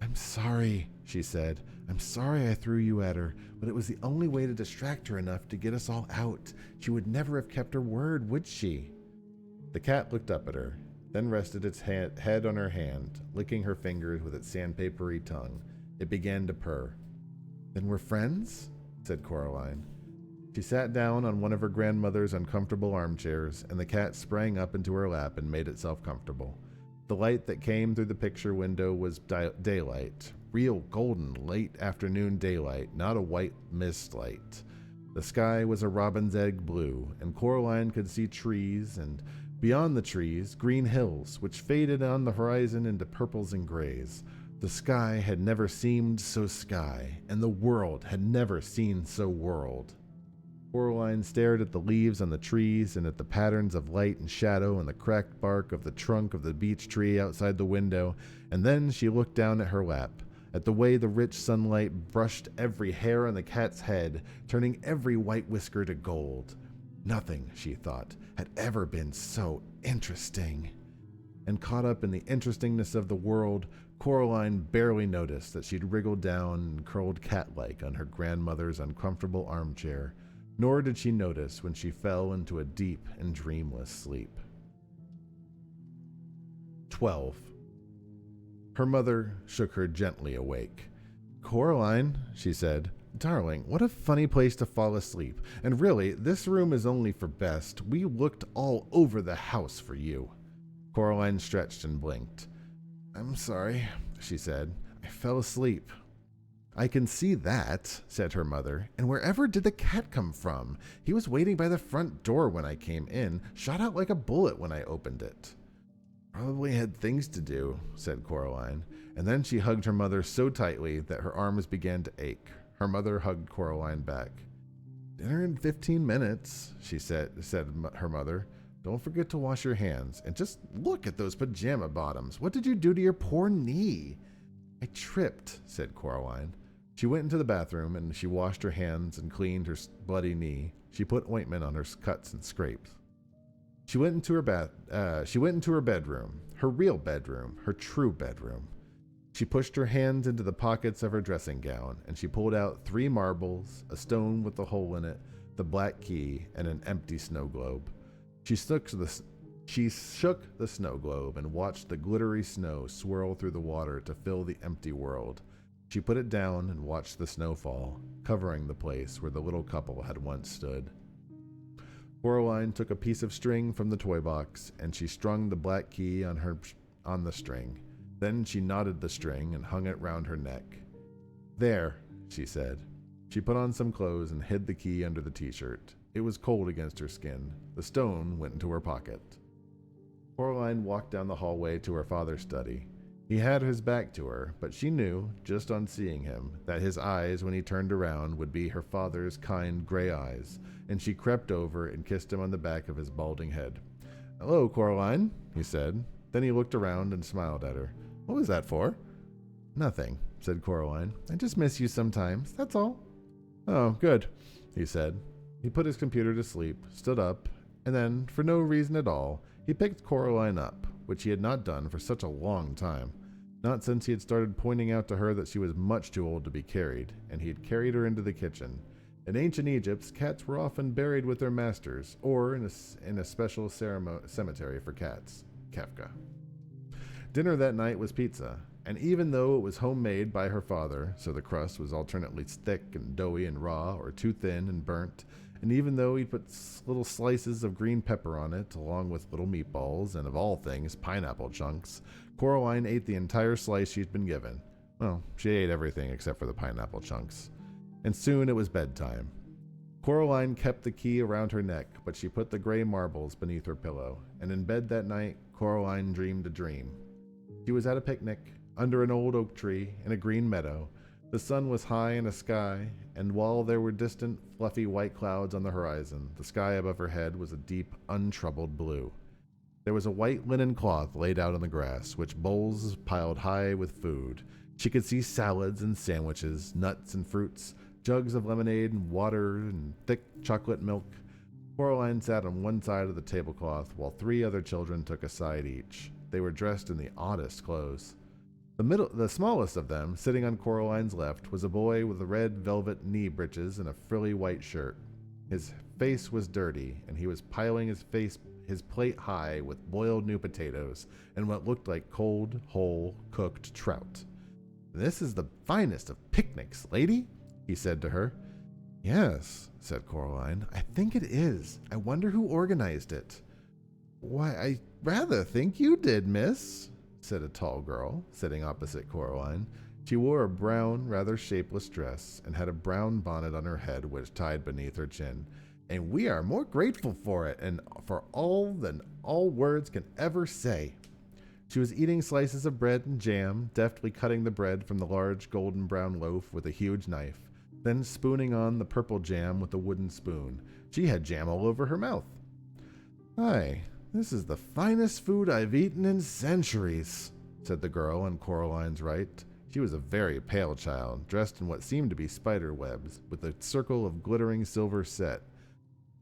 "I'm sorry," she said. "I'm sorry I threw you at her, but it was the only way to distract her enough to get us all out. She would never have kept her word, would she?" The cat looked up at her, then rested its head on her hand, licking her fingers with its sandpapery tongue. It began to purr. "Then we're friends?" said Coraline. She sat down on one of her grandmother's uncomfortable armchairs, and the cat sprang up into her lap and made itself comfortable. The light that came through the picture window was daylight, real golden late afternoon daylight, not a white mist light. The sky was a robin's egg blue, and Coraline could see trees, and beyond the trees, green hills, which faded on the horizon into purples and grays. The sky had never seemed so sky, and the world had never seemed so world. Coraline stared at the leaves on the trees and at the patterns of light and shadow in the cracked bark of the trunk of the beech tree outside the window, and then she looked down at her lap, at the way the rich sunlight brushed every hair on the cat's head, turning every white whisker to gold. Nothing, she thought, had ever been so interesting. And caught up in the interestingness of the world, Coraline barely noticed that she'd wriggled down and curled cat-like on her grandmother's uncomfortable armchair, nor did she notice when she fell into a deep and dreamless sleep. 12. Her mother shook her gently awake. "Coraline," she said, "darling, what a funny place to fall asleep. And really, this room is only for best. We looked all over the house for you." Coraline stretched and blinked. "I'm sorry," she said. "I fell asleep." "I can see that," said her mother. "And wherever did the cat come from? He was waiting by the front door when I came in, shot out like a bullet when I opened it." "Probably had things to do," said Coraline, and then she hugged her mother so tightly that her arms began to ache. Her mother hugged Coraline back. "Dinner in 15 minutes, she said her mother. "Don't forget to wash your hands, and just look at those pajama bottoms. What did you do to your poor knee?" "I tripped," said Coraline. She went into the bathroom, and she washed her hands and cleaned her bloody knee. She put ointment on her cuts and scrapes. She went into her bedroom, her real bedroom, her true bedroom. She pushed her hands into the pockets of her dressing gown, and she pulled out 3 marbles, a stone with a hole in it, the black key, and an empty snow globe. She shook the snow globe and watched the glittery snow swirl through the water to fill the empty world. She put it down and watched the snow fall, covering the place where the little couple had once stood. Coraline took a piece of string from the toy box, and she strung the black key on the string. Then she knotted the string and hung it round her neck. "There," she said. She put on some clothes and hid the key under the t-shirt. It was cold against her skin. The stone went into her pocket. Coraline walked down the hallway to her father's study. He had his back to her, but she knew, just on seeing him, that his eyes, when he turned around, would be her father's kind gray eyes, and she crept over and kissed him on the back of his balding head. "Hello, Coraline," he said. Then he looked around and smiled at her. "What was that for?" "Nothing," said Coraline. "I just miss you sometimes, that's all." "Oh, good," he said. He put his computer to sleep, stood up, and then, for no reason at all, he picked Coraline up, which he had not done for such a long time. Not since he had started pointing out to her that she was much too old to be carried, and he had carried her into the kitchen. In ancient Egypt, cats were often buried with their masters, or in a special cemetery for cats. Kafka. Dinner that night was pizza, and even though it was homemade by her father, so the crust was alternately thick and doughy and raw, or too thin and burnt, and even though he put little slices of green pepper on it, along with little meatballs, and of all things, pineapple chunks, Coraline ate the entire slice she'd been given. Well, she ate everything except for the pineapple chunks. And soon it was bedtime. Coraline kept the key around her neck, but she put the gray marbles beneath her pillow, and in bed that night, Coraline dreamed a dream. She was at a picnic, under an old oak tree, in a green meadow. The sun was high in the sky, and while there were distant, fluffy white clouds on the horizon, the sky above her head was a deep, untroubled blue. There was a white linen cloth laid out on the grass, which bowls piled high with food. She could see salads and sandwiches, nuts and fruits, jugs of lemonade and water and thick chocolate milk. Coraline sat on one side of the tablecloth, while 3 other children took a side each. They were dressed in the oddest clothes. The smallest of them, sitting on Coraline's left, was a boy with red velvet knee breeches and a frilly white shirt. His face was dirty, and he was piling his plate high with boiled new potatoes and what looked like cold, whole, cooked trout. "This is the finest of picnics, lady," he said to her. "Yes," said Coraline, "I think it is. I wonder who organized it." "Why, I rather think you did, miss," said a tall girl, sitting opposite Coraline. She wore a brown, rather shapeless dress, and had a brown bonnet on her head which tied beneath her chin. "And we are more grateful for it, and for all than all words can ever say." She was eating slices of bread and jam, deftly cutting the bread from the large golden brown loaf with a huge knife, then spooning on the purple jam with a wooden spoon. She had jam all over her mouth. "Aye, this is the finest food I've eaten in centuries," said the girl on Coraline's right. She was a very pale child, dressed in what seemed to be spider webs, with a circle of glittering silver set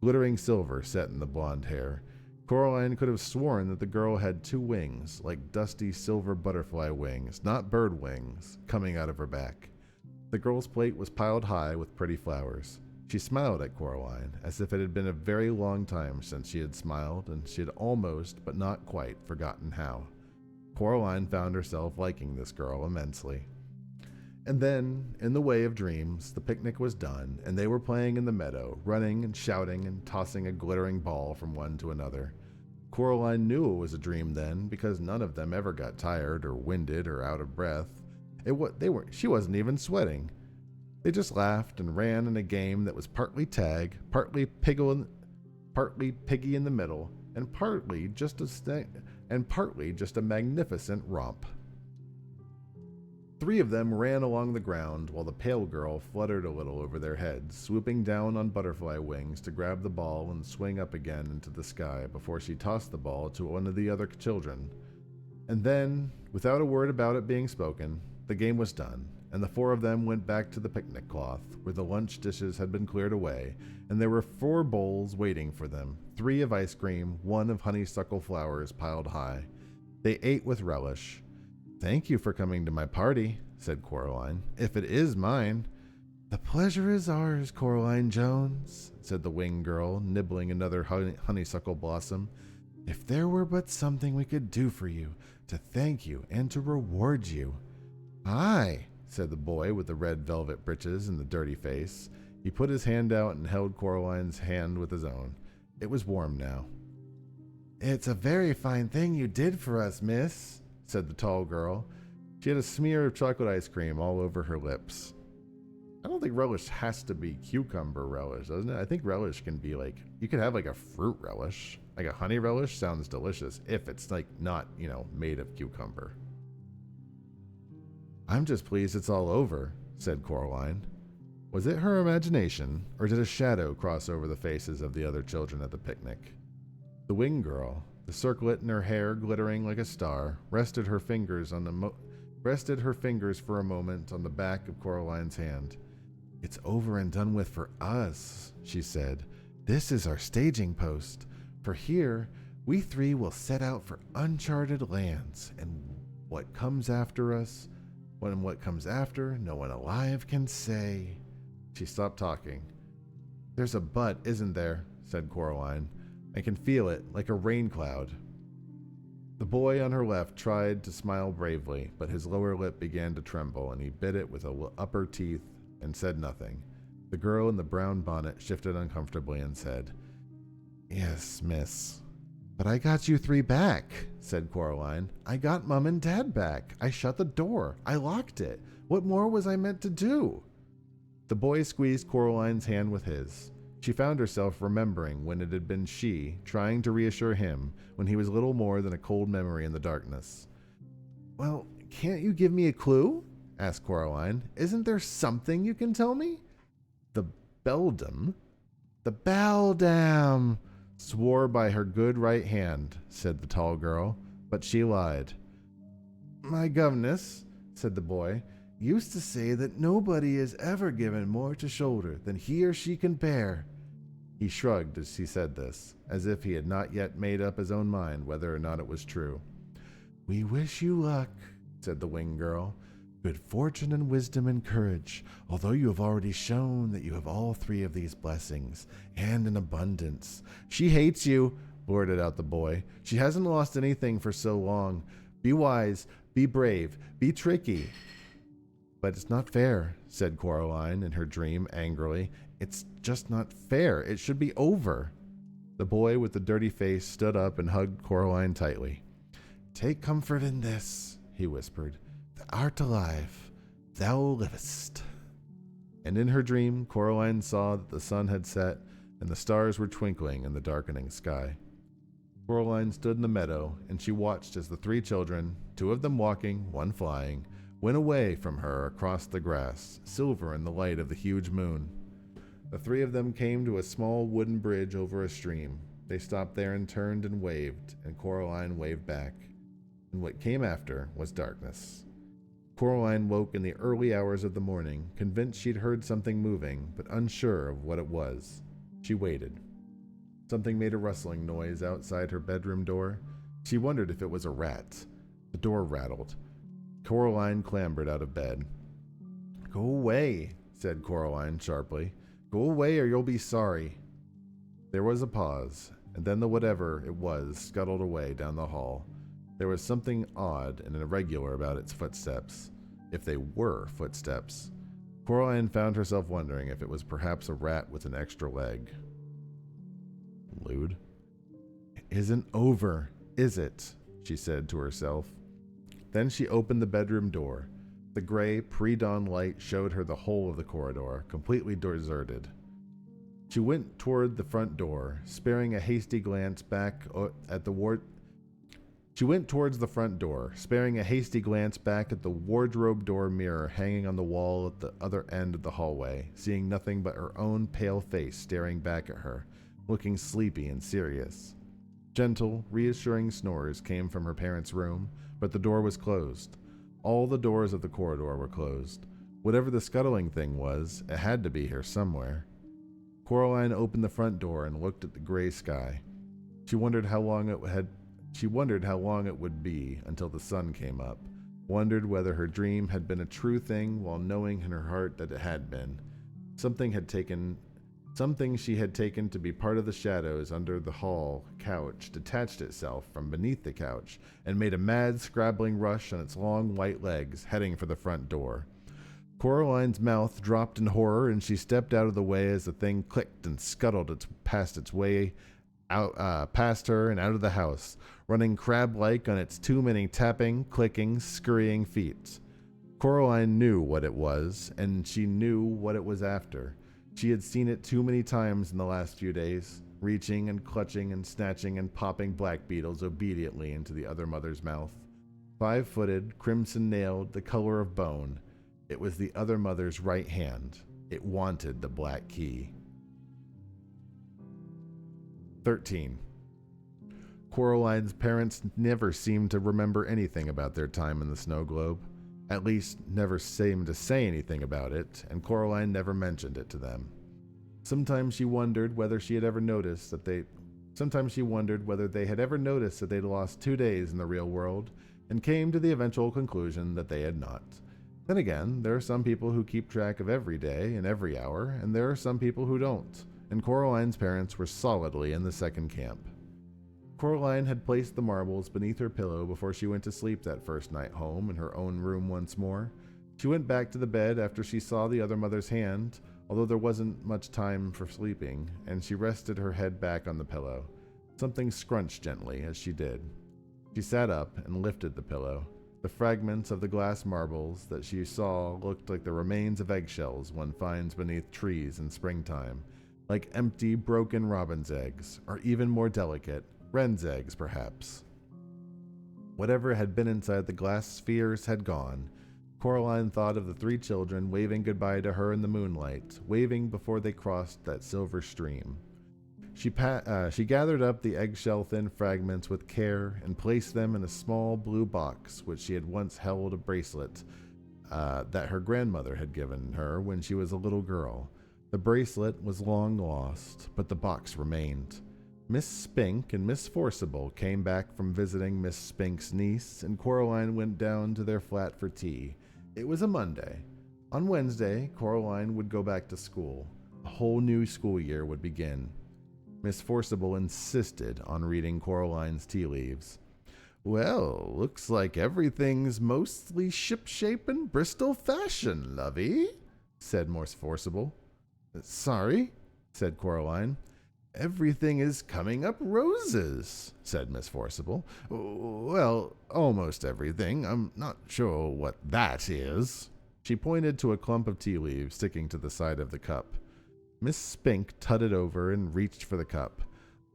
in the blonde hair. Coraline could have sworn that the girl had 2 wings, like dusty silver butterfly wings, not bird wings, coming out of her back. The girl's plate was piled high with pretty flowers. She smiled at Coraline, as if it had been a very long time since she had smiled, and she had almost, but not quite, forgotten how. Coraline found herself liking this girl immensely. And then, in the way of dreams, the picnic was done, and they were playing in the meadow, running and shouting and tossing a glittering ball from one to another. Coraline knew it was a dream then, because none of them ever got tired or winded or out of breath. She wasn't even sweating. They just laughed and ran in a game that was partly tag, partly piggy in the middle, and partly just a magnificent romp. 3 of them ran along the ground, while the pale girl fluttered a little over their heads, swooping down on butterfly wings to grab the ball and swing up again into the sky before she tossed the ball to one of the other children. And then, without a word about it being spoken, the game was done, and the 4 of them went back to the picnic cloth, where the lunch dishes had been cleared away, and there were 4 bowls waiting for them, 3 of ice cream, 1 of honeysuckle flowers piled high. They ate with relish. "Thank you for coming to my party," said Coraline, "if it is mine." "The pleasure is ours, Coraline Jones," said the winged girl, nibbling another honeysuckle blossom. "If there were but something we could do for you, to thank you and to reward you." "Aye," said the boy with the red velvet breeches and the dirty face. He put his hand out and held Coraline's hand with his own. It was warm now. "It's a very fine thing you did for us, miss," said the tall girl. She had a smear of chocolate ice cream all over her lips. I don't think relish has to be cucumber relish, doesn't it? I think relish can be like, you could have like a fruit relish. Like a honey relish sounds delicious if it's like not, made of cucumber. I'm just pleased it's all over, said Coraline. Was it her imagination, or did a shadow cross over the faces of the other children at the picnic? The winged girl, the circlet in her hair glittering like a star, rested her fingers for a moment on the back of Coraline's hand. It's over and done with for us, she said. This is our staging post. For here, we three will set out for uncharted lands, and what comes after, no one alive can say. She stopped talking. There's a but, isn't there? Said Coraline. I can feel it, like a rain cloud. The boy on her left tried to smile bravely, but his lower lip began to tremble, and he bit it with upper teeth and said nothing. The girl in the brown bonnet shifted uncomfortably and said, Yes, miss. But I got you three back, said Coraline. I got Mum and Dad back. I shut the door. I locked it. What more was I meant to do? The boy squeezed Coraline's hand with his. She found herself remembering when it had been she, trying to reassure him, when he was little more than a cold memory in the darkness. Well, can't you give me a clue? Asked Coraline. Isn't there something you can tell me? The beldam? The beldam! Swore by her good right hand, said the tall girl, but she lied. My governess, said the boy, used to say that nobody is ever given more to shoulder than he or she can bear. He shrugged as he said this, as if he had not yet made up his own mind whether or not it was true. We wish you luck, said the winged girl. Good fortune and wisdom and courage, although you have already shown that you have all three of these blessings, and in abundance. She hates you, blurted out the boy. She hasn't lost anything for so long. Be wise, be brave, be tricky. But it's not fair, said Coraline in her dream angrily. It's just not fair. It should be over. The boy with the dirty face stood up and hugged Coraline tightly. Take comfort in this, he whispered. Thou art alive. Thou livest. And in her dream, Coraline saw that the sun had set and the stars were twinkling in the darkening sky. Coraline stood in the meadow, and she watched as the three children, two of them walking, one flying, went away from her across the grass, silver in the light of the huge moon. The three of them came to a small wooden bridge over a stream. They stopped there and turned and waved, and Coraline waved back. And what came after was darkness. Coraline woke in the early hours of the morning, convinced she'd heard something moving, but unsure of what it was. She waited. Something made a rustling noise outside her bedroom door. She wondered if it was a rat. The door rattled. Coraline clambered out of bed. Go away, said Coraline sharply. Go away or you'll be sorry. There was a pause, and then the whatever it was scuttled away down the hall. There was something odd and irregular about its footsteps, if they were footsteps. Coraline found herself wondering if it was perhaps a rat with an extra leg. Lewd. It isn't over, is it? She said to herself. Then she opened the bedroom door. The gray, pre-dawn light showed her the whole of the corridor, completely deserted. She went toward the front door, sparing a hasty glance back at the wardrobe door mirror hanging on the wall at the other end of the hallway, seeing nothing but her own pale face staring back at her, looking sleepy and serious. Gentle, reassuring snores came from her parents' room, but the door was closed. All the doors of the corridor were closed. Whatever the scuttling thing was, it had to be here somewhere. Coraline opened the front door and looked at the gray sky. She wondered how long it would be until the sun came up, wondered whether her dream had been a true thing while knowing in her heart that it had been. Something she had taken to be part of the shadows under the hall couch detached itself from beneath the couch and made a mad, scrabbling rush on its long white legs, heading for the front door. Coraline's mouth dropped in horror, and she stepped out of the way as the thing clicked and scuttled past her and out of the house, running crab-like on its too many tapping, clicking, scurrying feet. Coraline knew what it was, and she knew what it was after. She had seen it too many times in the last few days, reaching and clutching and snatching and popping black beetles obediently into the other mother's mouth. 5-footed, crimson-nailed, the color of bone. It was the other mother's right hand. It wanted the black key. 13. Coraline's parents never seemed to remember anything about their time in the snow globe. At least, never seemed to say anything about it, and Coraline never mentioned it to them. Sometimes she wondered whether they had ever noticed that they'd lost 2 days in the real world, and came to the eventual conclusion that they had not. Then again, there are some people who keep track of every day and every hour, and there are some people who don't, and Coraline's parents were solidly in the second camp. Coraline had placed the marbles beneath her pillow before she went to sleep that first night home in her own room once more. She went back to the bed after she saw the other mother's hand, although there wasn't much time for sleeping, and she rested her head back on the pillow. Something scrunched gently as she did. She sat up and lifted the pillow. The fragments of the glass marbles that she saw looked like the remains of eggshells one finds beneath trees in springtime, like empty, broken robin's eggs, or even more delicate, wren's eggs, perhaps. Whatever had been inside the glass spheres had gone. Coraline thought of the 3 children waving goodbye to her in the moonlight, waving before they crossed that silver stream. She gathered up the eggshell-thin fragments with care and placed them in a small blue box which she had once held a bracelet that her grandmother had given her when she was a little girl. The bracelet was long lost, but the box remained. Miss Spink and Miss Forcible came back from visiting Miss Spink's niece, and Coraline went down to their flat for tea. It was a Monday. On Wednesday, Coraline would go back to school. A whole new school year would begin. Miss Forcible insisted on reading Coraline's tea leaves. "Well, looks like everything's mostly shipshape and Bristol fashion, lovey," said Miss Forcible. "Sorry," said Coraline. "Everything is coming up roses," said Miss Forcible. "Well, almost everything. I'm not sure what that is." She pointed to a clump of tea leaves sticking to the side of the cup. Miss Spink tutted over and reached for the cup.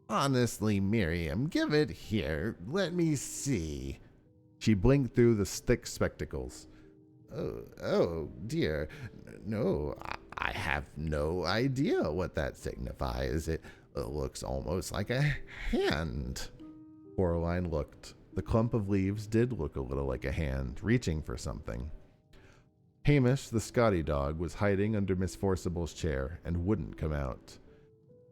"Honestly, Miriam, give it here. Let me see." She blinked through the thick spectacles. Oh, dear. No, I have no idea what that signifies. It looks almost like a hand." Coraline looked. The clump of leaves did look a little like a hand, reaching for something. Hamish, the Scotty dog, was hiding under Miss Forcible's chair and wouldn't come out.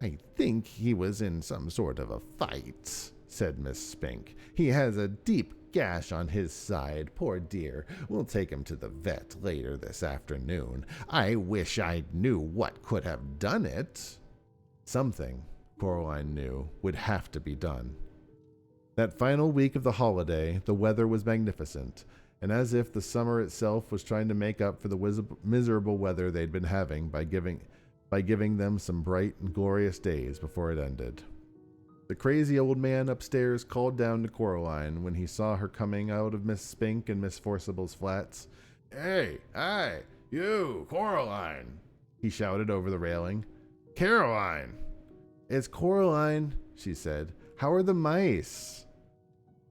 "I think he was in some sort of a fight," said Miss Spink. "He has a deep gash on his side, poor dear. We'll take him to the vet later this afternoon. I wish I knew what could have done it." Something, Coraline knew, would have to be done. That final week of the holiday, the weather was magnificent, and as if the summer itself was trying to make up for the miserable weather they'd been having by giving them some bright and glorious days before it ended. The crazy old man upstairs called down to Coraline when he saw her coming out of Miss Spink and Miss Forcible's flats. "Hey, you, Coraline!" he shouted over the railing. "Caroline!" "It's Coraline," she said. "How are the mice?"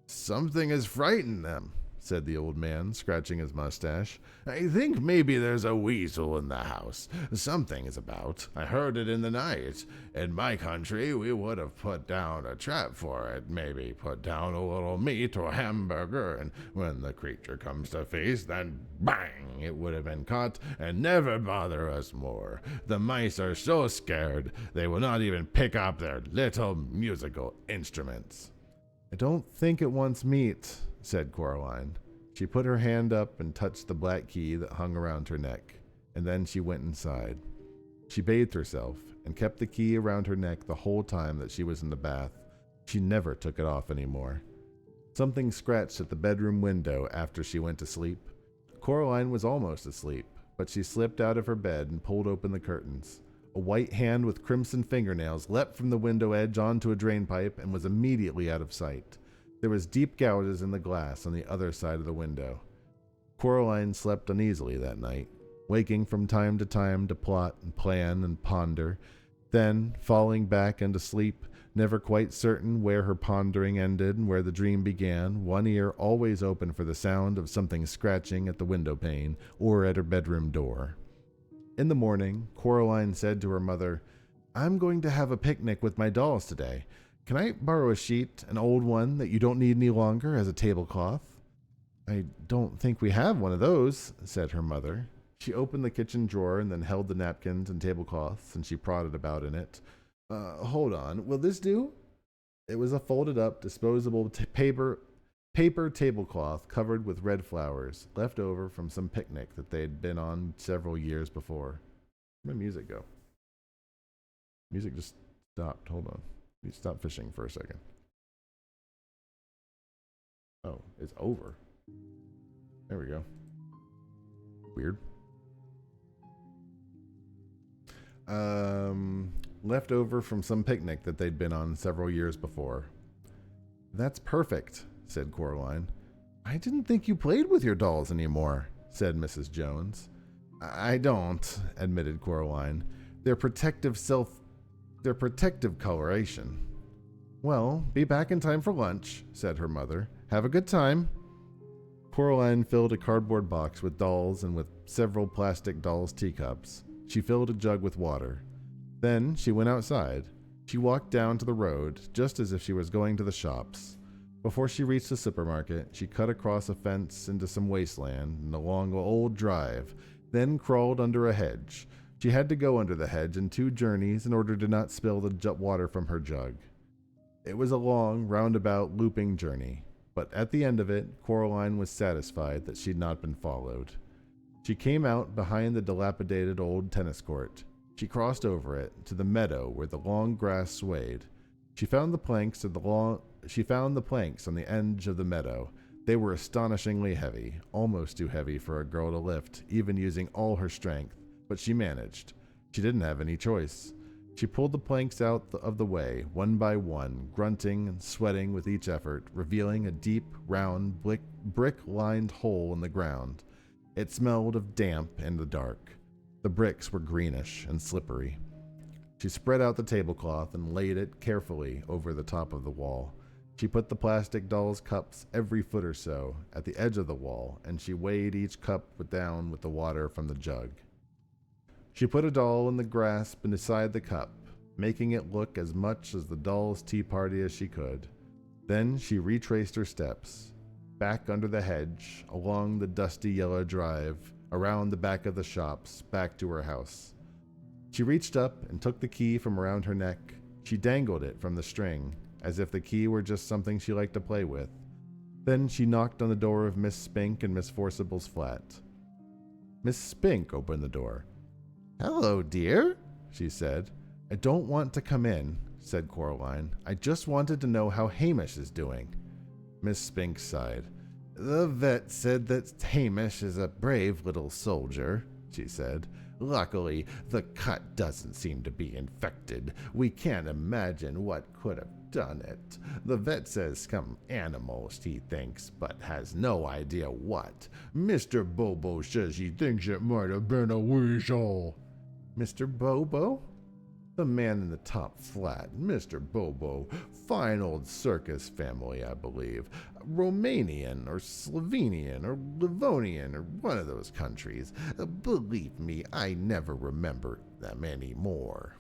"Something has frightened them," said the old man, scratching his mustache. "I think maybe there's a weasel in the house. Something is about. I heard it in the night. In my country, we would have put down a trap for it, maybe put down a little meat or hamburger, and when the creature comes to feast, then bang, it would have been caught and never bother us more. The mice are so scared, they will not even pick up their little musical instruments." "I don't think it wants meat," said Coraline. She put her hand up and touched the black key that hung around her neck, and then she went inside. She bathed herself and kept the key around her neck the whole time that she was in the bath. She never took it off anymore. Something scratched at the bedroom window after she went to sleep. Coraline was almost asleep, but she slipped out of her bed and pulled open the curtains. A white hand with crimson fingernails leapt from the window edge onto a drainpipe and was immediately out of sight. There was deep gouges in the glass on the other side of the window. Coraline slept uneasily that night, waking from time to time to plot and plan and ponder, then falling back into sleep, Never quite certain where her pondering ended and where the dream began, one ear always open for the sound of something scratching at the window pane or at her bedroom door. In the morning, Coraline said to her mother, "I'm going to have a picnic with my dolls today. Can I borrow a sheet, an old one that you don't need any longer, as a tablecloth?" "I don't think we have one of those," said her mother. She opened the kitchen drawer and then held the napkins and tablecloths, and she prodded about in it. Hold on, will this do?" It was a folded-up, disposable paper tablecloth covered with red flowers, left over from some picnic that they had been on several years before. Where'd my music go? Music just stopped. Hold on. Let me stop fishing for a second. Oh, it's over. There we go. Weird. Left over from some picnic that they'd been on several years before. "That's perfect," said Coraline. "I didn't think you played with your dolls anymore," said Mrs. Jones. "I don't," admitted Coraline. They're protective coloration." "Well, be back in time for lunch," said her mother. "Have a good time." Coraline filled a cardboard box with dolls and with several plastic dolls' teacups. She filled a jug with water. Then she went outside. She walked down to the road, just as if she was going to the shops. Before she reached the supermarket, she cut across a fence into some wasteland and along an old drive, then crawled under a hedge. She had to go under the hedge in 2 journeys in order to not spill the water from her jug. It was a long, roundabout, looping journey, but at the end of it, Coraline was satisfied that she'd not been followed. She came out behind the dilapidated old tennis court. She crossed over it to the meadow where the long grass swayed. She found the planks on the edge of the meadow. They were astonishingly heavy, almost too heavy for a girl to lift, even using all her strength, but she managed. She didn't have any choice. She pulled the planks out of the way, one by one, grunting and sweating with each effort, revealing a deep, round, brick-lined hole in the ground. It smelled of damp in the dark. The bricks were greenish and slippery. She spread out the tablecloth and laid it carefully over the top of the wall. She put the plastic dolls' cups every foot or so at the edge of the wall, and she weighed each cup down with the water from the jug. She put a doll in the grass beside the cup, making it look as much as the doll's tea party as she could. Then she retraced her steps, back under the hedge, along the dusty yellow drive, around the back of the shops, back to her house. She reached up and took the key from around her neck. She dangled it from the string, as if the key were just something she liked to play with. Then she knocked on the door of Miss Spink and Miss Forcible's flat. Miss Spink opened the door. "Hello, dear," she said. "I don't want to come in," said Coraline. "I just wanted to know how Hamish is doing." Miss Spink sighed. "The vet said that Hamish is a brave little soldier," she said. "Luckily, the cut doesn't seem to be infected. We can't imagine what could have done it. The vet says some animals, he thinks, but has no idea what. Mr. Bobo says he thinks it might have been a weasel." "Mr. Bobo?" "The man in the top flat, Mr. Bobo. Fine old circus family, I believe. Romanian or Slovenian or Livonian or one of those countries. Believe me, I never remember them anymore."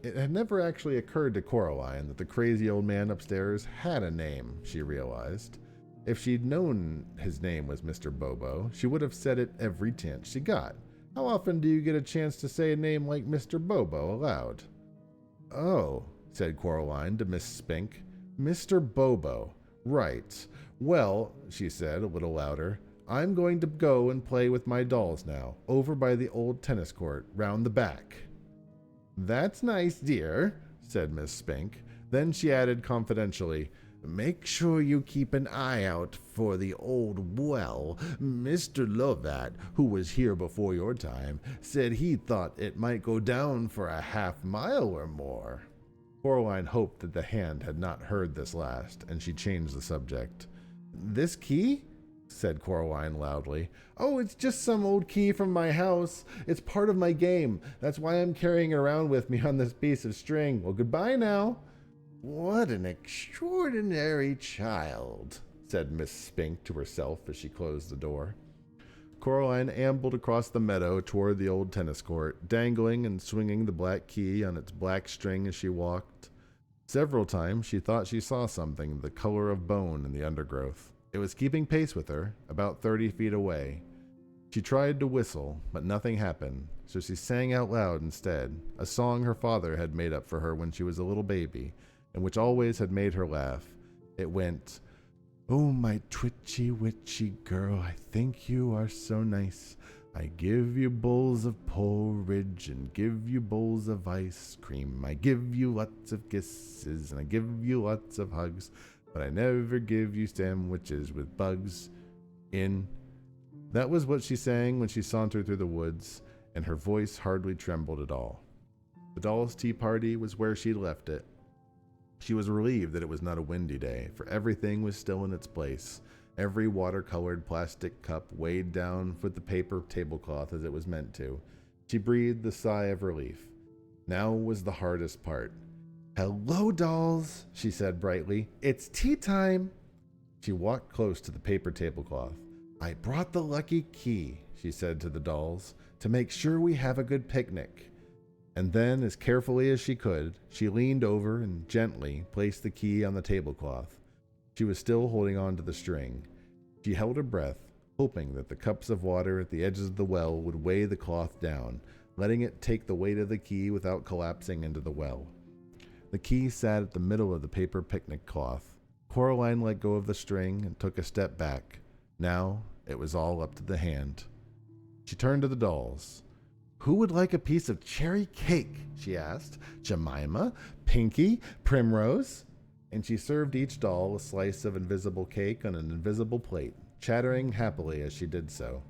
It had never actually occurred to Coraline that the crazy old man upstairs had a name, she realized. If she'd known his name was Mr. Bobo, she would have said it every chance she got. How often do you get a chance to say a name like Mr. Bobo aloud? "Oh," said Coraline to Miss Spink. "Mr. Bobo. Right. Well," she said a little louder, "I'm going to go and play with my dolls now, over by the old tennis court, round the back." "That's nice, dear," said Miss Spink. Then she added confidentially, "Make sure you keep an eye out for the old well. Mr. Lovat, who was here before your time, said he thought it might go down for a half-mile or more." Coraline hoped that the hand had not heard this last, and she changed the subject. "This key?" said Coraline loudly. "Oh, it's just some old key from my house. It's part of my game. That's why I'm carrying it around with me on this piece of string. Well, goodbye now." "What an extraordinary child," said Miss Spink to herself as she closed the door. Coraline ambled across the meadow toward the old tennis court, dangling and swinging the black key on its black string as she walked. Several times she thought she saw something the color of bone in the undergrowth. It was keeping pace with her, about 30 feet away. She tried to whistle, but nothing happened, so she sang out loud instead, a song her father had made up for her when she was a little baby, and which always had made her laugh. It went, "Oh, my twitchy witchy girl, I think you are so nice. I give you bowls of porridge and give you bowls of ice cream. I give you lots of kisses and I give you lots of hugs, but I never give you sandwiches with bugs in." That was what she sang when she sauntered through the woods, and her voice hardly trembled at all. The doll's tea party was where she'd left it. She was relieved that it was not a windy day, for everything was still in its place. Every watercolored plastic cup weighed down with the paper tablecloth as it was meant to. She breathed a sigh of relief. Now was the hardest part. "Hello, dolls," she said brightly. "It's tea time." She walked close to the paper tablecloth. "I brought the lucky key," she said to the dolls, "to make sure we have a good picnic." And then, as carefully as she could, she leaned over and gently placed the key on the tablecloth. She was still holding on to the string. She held her breath, hoping that the cups of water at the edges of the well would weigh the cloth down, letting it take the weight of the key without collapsing into the well. The key sat at the middle of the paper picnic cloth. Coraline let go of the string and took a step back. Now it was all up to the hand. She turned to the dolls. "Who would like a piece of cherry cake?" she asked. "Jemima, Pinky, Primrose?" And she served each doll a slice of invisible cake on an invisible plate, chattering happily as she did so.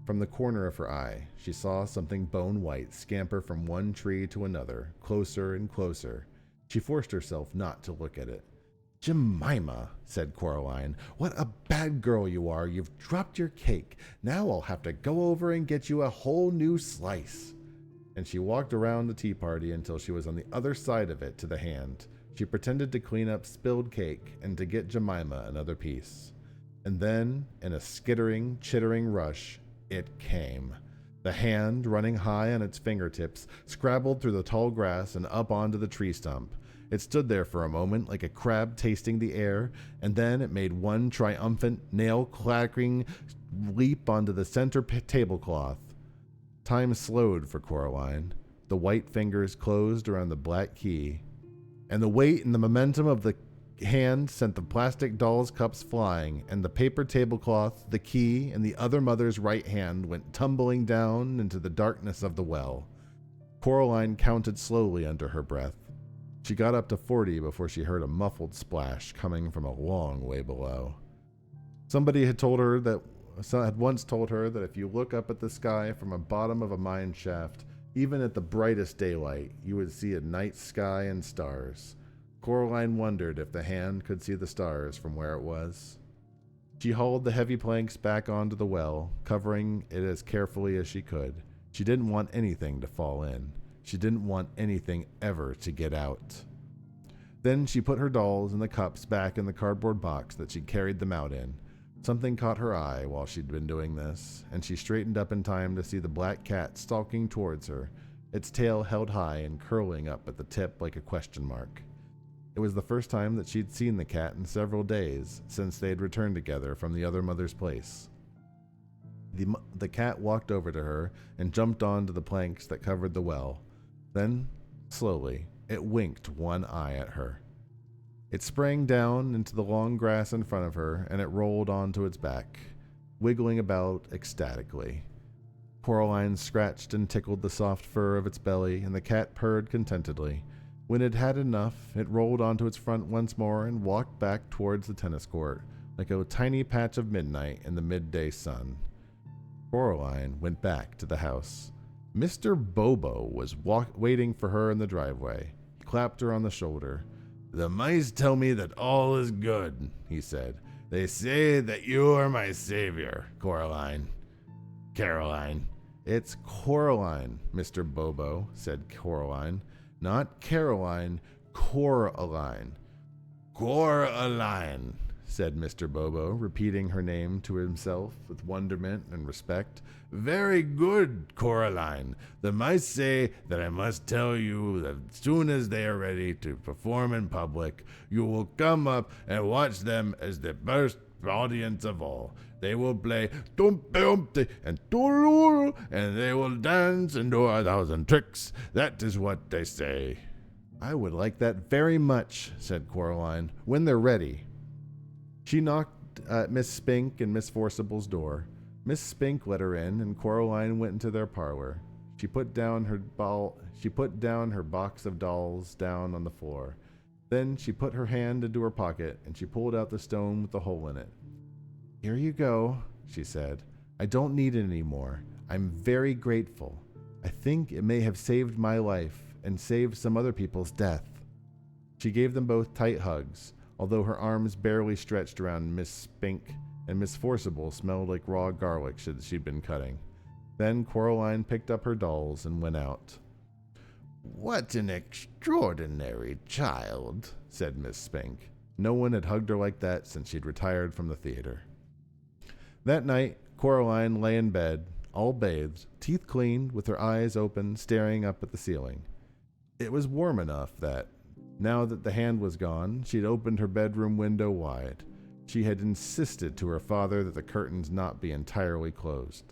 From the corner of her eye, she saw something bone-white scamper from one tree to another, closer and closer. She forced herself not to look at it. "Jemima," said Coraline, "what a bad girl you are. You've dropped your cake. Now I'll have to go over and get you a whole new slice." And she walked around the tea party until she was on the other side of it to the hand. She pretended to clean up spilled cake and to get Jemima another piece. And then, in a skittering, chittering rush, it came. The hand, running high on its fingertips, scrabbled through the tall grass and up onto the tree stump. It stood there for a moment like a crab tasting the air, and then it made one triumphant, nail-clacking leap onto the center tablecloth. Time slowed for Coraline. The white fingers closed around the black key, and the weight and the momentum of the hand sent the plastic doll's cups flying, and the paper tablecloth, the key, and the other mother's right hand went tumbling down into the darkness of the well. Coraline counted slowly under her breath. She got up to 40 before she heard a muffled splash coming from a long way below. Somebody had once told her that if you look up at the sky from the bottom of a mine shaft, even at the brightest daylight, you would see a night sky and stars. Coraline wondered if the hand could see the stars from where it was. She hauled the heavy planks back onto the well, covering it as carefully as she could. She didn't want anything to fall in. She didn't want anything ever to get out. Then she put her dolls and the cups back in the cardboard box that she'd carried them out in. Something caught her eye while she'd been doing this, and she straightened up in time to see the black cat stalking towards her, its tail held high and curling up at the tip like a question mark. It was the first time that she'd seen the cat in several days since they had returned together from the other mother's place. The cat walked over to her and jumped onto the planks that covered the well. Then, slowly, it winked one eye at her. It sprang down into the long grass in front of her, and it rolled onto its back, wiggling about ecstatically. Coraline scratched and tickled the soft fur of its belly, and the cat purred contentedly. When it had enough, it rolled onto its front once more and walked back towards the tennis court, like a tiny patch of midnight in the midday sun. Coraline went back to the house. Mr. Bobo was waiting for her in the driveway. He clapped her on the shoulder. "The mice tell me that all is good," he said. "They say that you are my savior, Coraline." "Caroline." "It's Coraline, Mr. Bobo," said Coraline. "Not Caroline, Coraline. Coraline, said Mr. Bobo, repeating her name to himself with wonderment and respect. Very good, Coraline. The mice say that I must tell you that as soon as they are ready to perform in public, you will come up and watch them as the first audience of all. They will play Dumpty and Toodle, and they will dance and do 1,000 tricks. That is what they say. I would like that very much, said Coraline, when they're ready. She knocked at Miss Spink and Miss Forcible's door. Miss Spink let her in, and Coraline went into their parlor. She put down her box of dolls down on the floor. Then she put her hand into her pocket, and she pulled out the stone with the hole in it. Here you go, she said. I don't need it anymore. I'm very grateful. I think it may have saved my life and saved some other people's death. She gave them both tight hugs, although her arms barely stretched around Miss Spink, and Miss Forcible smelled like raw garlic she'd been cutting. Then Coraline picked up her dolls and went out. What an extraordinary child, said Miss Spink. No one had hugged her like that since she'd retired from the theater. That night, Coraline lay in bed, all bathed, teeth cleaned, with her eyes open, staring up at the ceiling. It was warm enough that, now that the hand was gone, she'd opened her bedroom window wide. She had insisted to her father that the curtains not be entirely closed.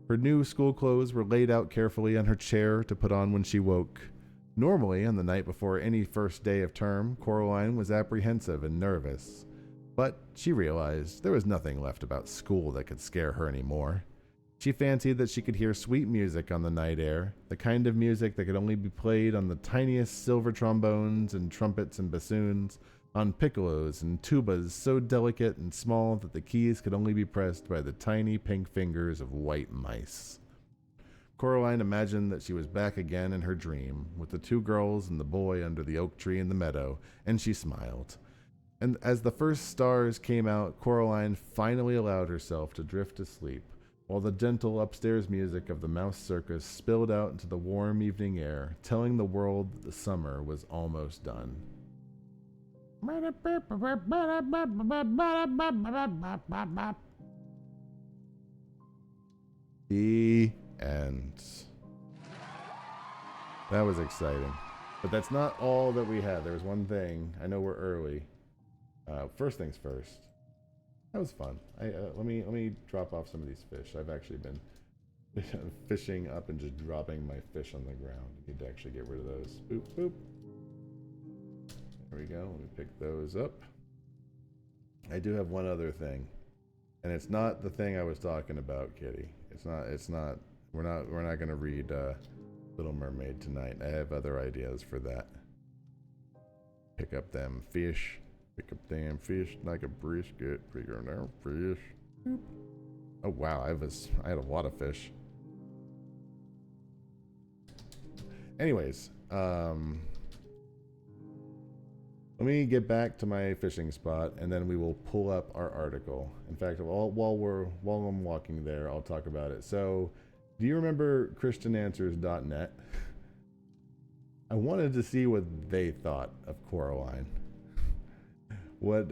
Her new school clothes were laid out carefully on her chair to put on when she woke. Normally, on the night before any first day of term, Coraline was apprehensive and nervous. But she realized there was nothing left about school that could scare her anymore. She fancied that she could hear sweet music on the night air, the kind of music that could only be played on the tiniest silver trombones and trumpets and bassoons, on piccolos and tubas so delicate and small that the keys could only be pressed by the tiny pink fingers of white mice. Coraline imagined that she was back again in her dream, with the two girls and the boy under the oak tree in the meadow, and she smiled. And as the first stars came out, Coraline finally allowed herself to drift to sleep, while the gentle upstairs music of the mouse circus spilled out into the warm evening air, telling the world that the summer was almost done. The end. That was exciting. But that's not all that we had. There was one thing. I know we're early. First things first. That was fun. Let me drop off some of these fish. I've actually been fishing up and just dropping my fish on the ground. I need to actually get rid of those. Boop, boop. There we go. Let me pick those up. I do have one other thing, and it's not the thing I was talking about, Kitty. It's not. We're not going to read Little Mermaid tonight. I have other ideas for that. Pick up them fish. Pick up damn fish like a brisket. Pick up damn fish. Oh wow, I had a lot of fish. Anyways, let me get back to my fishing spot, and then we will pull up our article. In fact, while I'm walking there, I'll talk about it. So, do you remember ChristianAnswers.net? I wanted to see what they thought of Coraline. What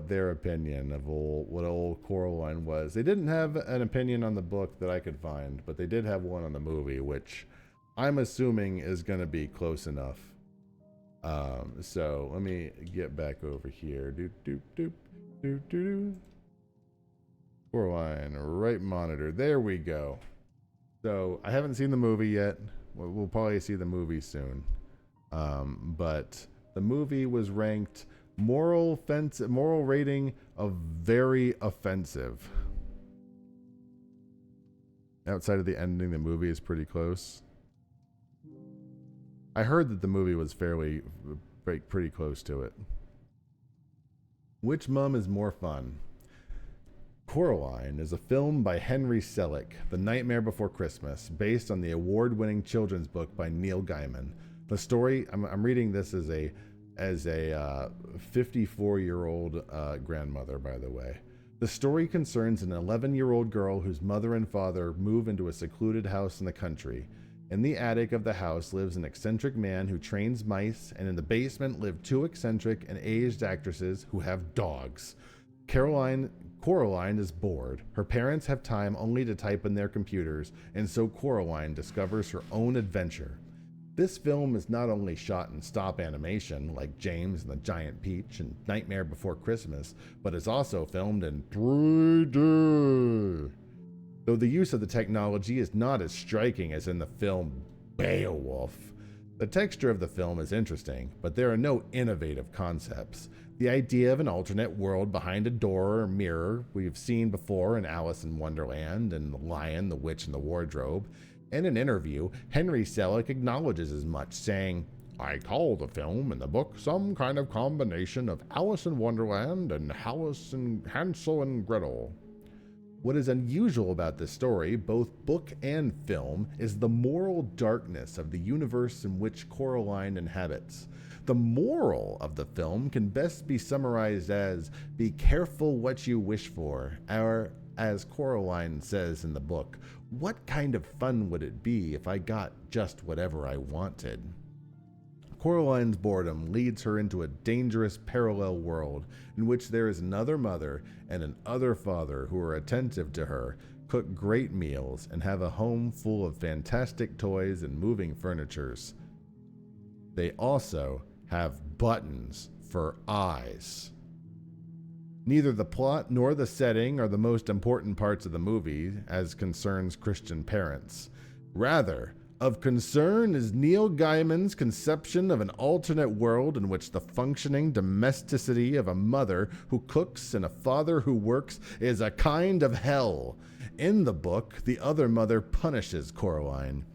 their opinion of what old Coraline was. They didn't have an opinion on the book that I could find, but they did have one on the movie, which I'm assuming is going to be close enough. So let me get back over here. Coraline, right monitor. There we go. So I haven't seen the movie yet. We'll probably see the movie soon. But the movie was ranked moral rating of very offensive. Outside of the ending, the movie is pretty close. I heard that the movie was pretty close to it. Which mum is more fun? Coraline is a film by Henry Selick, The Nightmare Before Christmas, based on the award-winning children's book by Neil Gaiman. The story, I'm reading this as a 54-year-old grandmother, by the way. The story concerns an 11-year-old girl whose mother and father move into a secluded house in the country. In the attic of the house lives an eccentric man who trains mice, and in the basement live two eccentric and aged actresses who have dogs. Coraline is bored. Her parents have time only to type in their computers, and so Coraline discovers her own adventure. This film is not only shot in stop animation, like James and the Giant Peach and Nightmare Before Christmas, but is also filmed in 3D. Though the use of the technology is not as striking as in the film Beowulf. The texture of the film is interesting, but there are no innovative concepts. The idea of an alternate world behind a door or mirror we have seen before in Alice in Wonderland and The Lion, the Witch, and the Wardrobe. In an interview, Henry Selick acknowledges as much, saying, "I call the film and the book some kind of combination of Alice in Wonderland and Hansel and Gretel." What is unusual about this story, both book and film, is the moral darkness of the universe in which Coraline inhabits. The moral of the film can best be summarized as, be careful what you wish for, or, as Coraline says in the book, what kind of fun would it be if I got just whatever I wanted? Coraline's boredom leads her into a dangerous parallel world in which there is another mother and an other father who are attentive to her, cook great meals, and have a home full of fantastic toys and moving furnitures. They also have buttons for eyes. Neither the plot nor the setting are the most important parts of the movie as concerns Christian parents. Rather, of concern is Neil Gaiman's conception of an alternate world in which the functioning domesticity of a mother who cooks and a father who works is a kind of hell. In the book, the other mother punishes Coraline.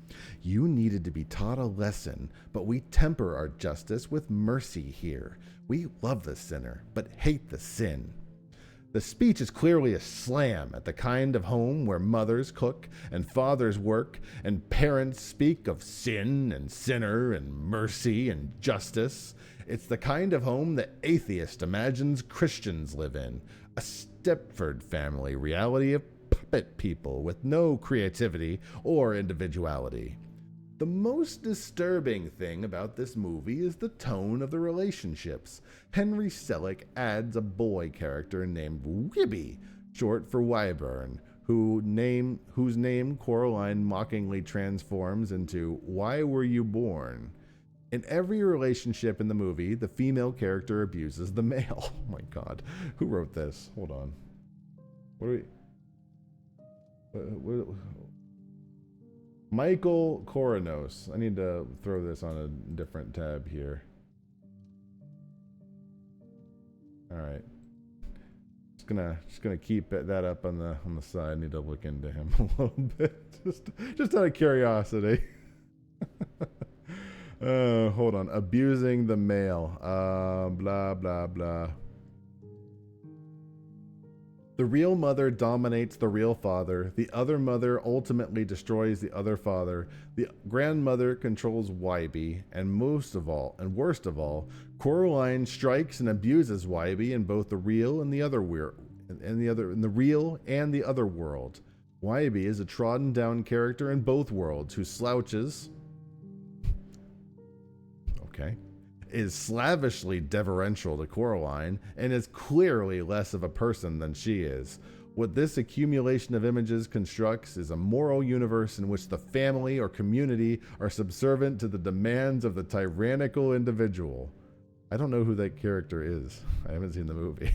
You needed to be taught a lesson, but we temper our justice with mercy here. We love the sinner, but hate the sin. The speech is clearly a slam at the kind of home where mothers cook and fathers work and parents speak of sin and sinner and mercy and justice. It's the kind of home that atheist imagines Christians live in, a Stepford family reality of puppet people with no creativity or individuality. The most disturbing thing about this movie is the tone of the relationships. Henry Selick adds a boy character named Wibby, short for Wyvern, whose name Coraline mockingly transforms into "Why were you born?" In every relationship in the movie, the female character abuses the male. Oh my god. Who wrote this? Hold on. Michael Koronos. I need to throw this on a different tab here. All right. Just gonna keep that up on the side. I need to look into him a little bit, just out of curiosity. Hold on. Abusing the male. Blah blah blah. The real mother dominates the real father. The other mother ultimately destroys the other father. The grandmother controls Wybie, and worst of all, Coraline strikes and abuses Wybie in both the real and the other world. Wybie is a trodden down character in both worlds who slouches. Okay. Is slavishly deferential to Coraline and is clearly less of a person than she is. What this accumulation of images constructs is a moral universe in which the family or community are subservient to the demands of the tyrannical individual. I don't know who that character is. I haven't seen the movie.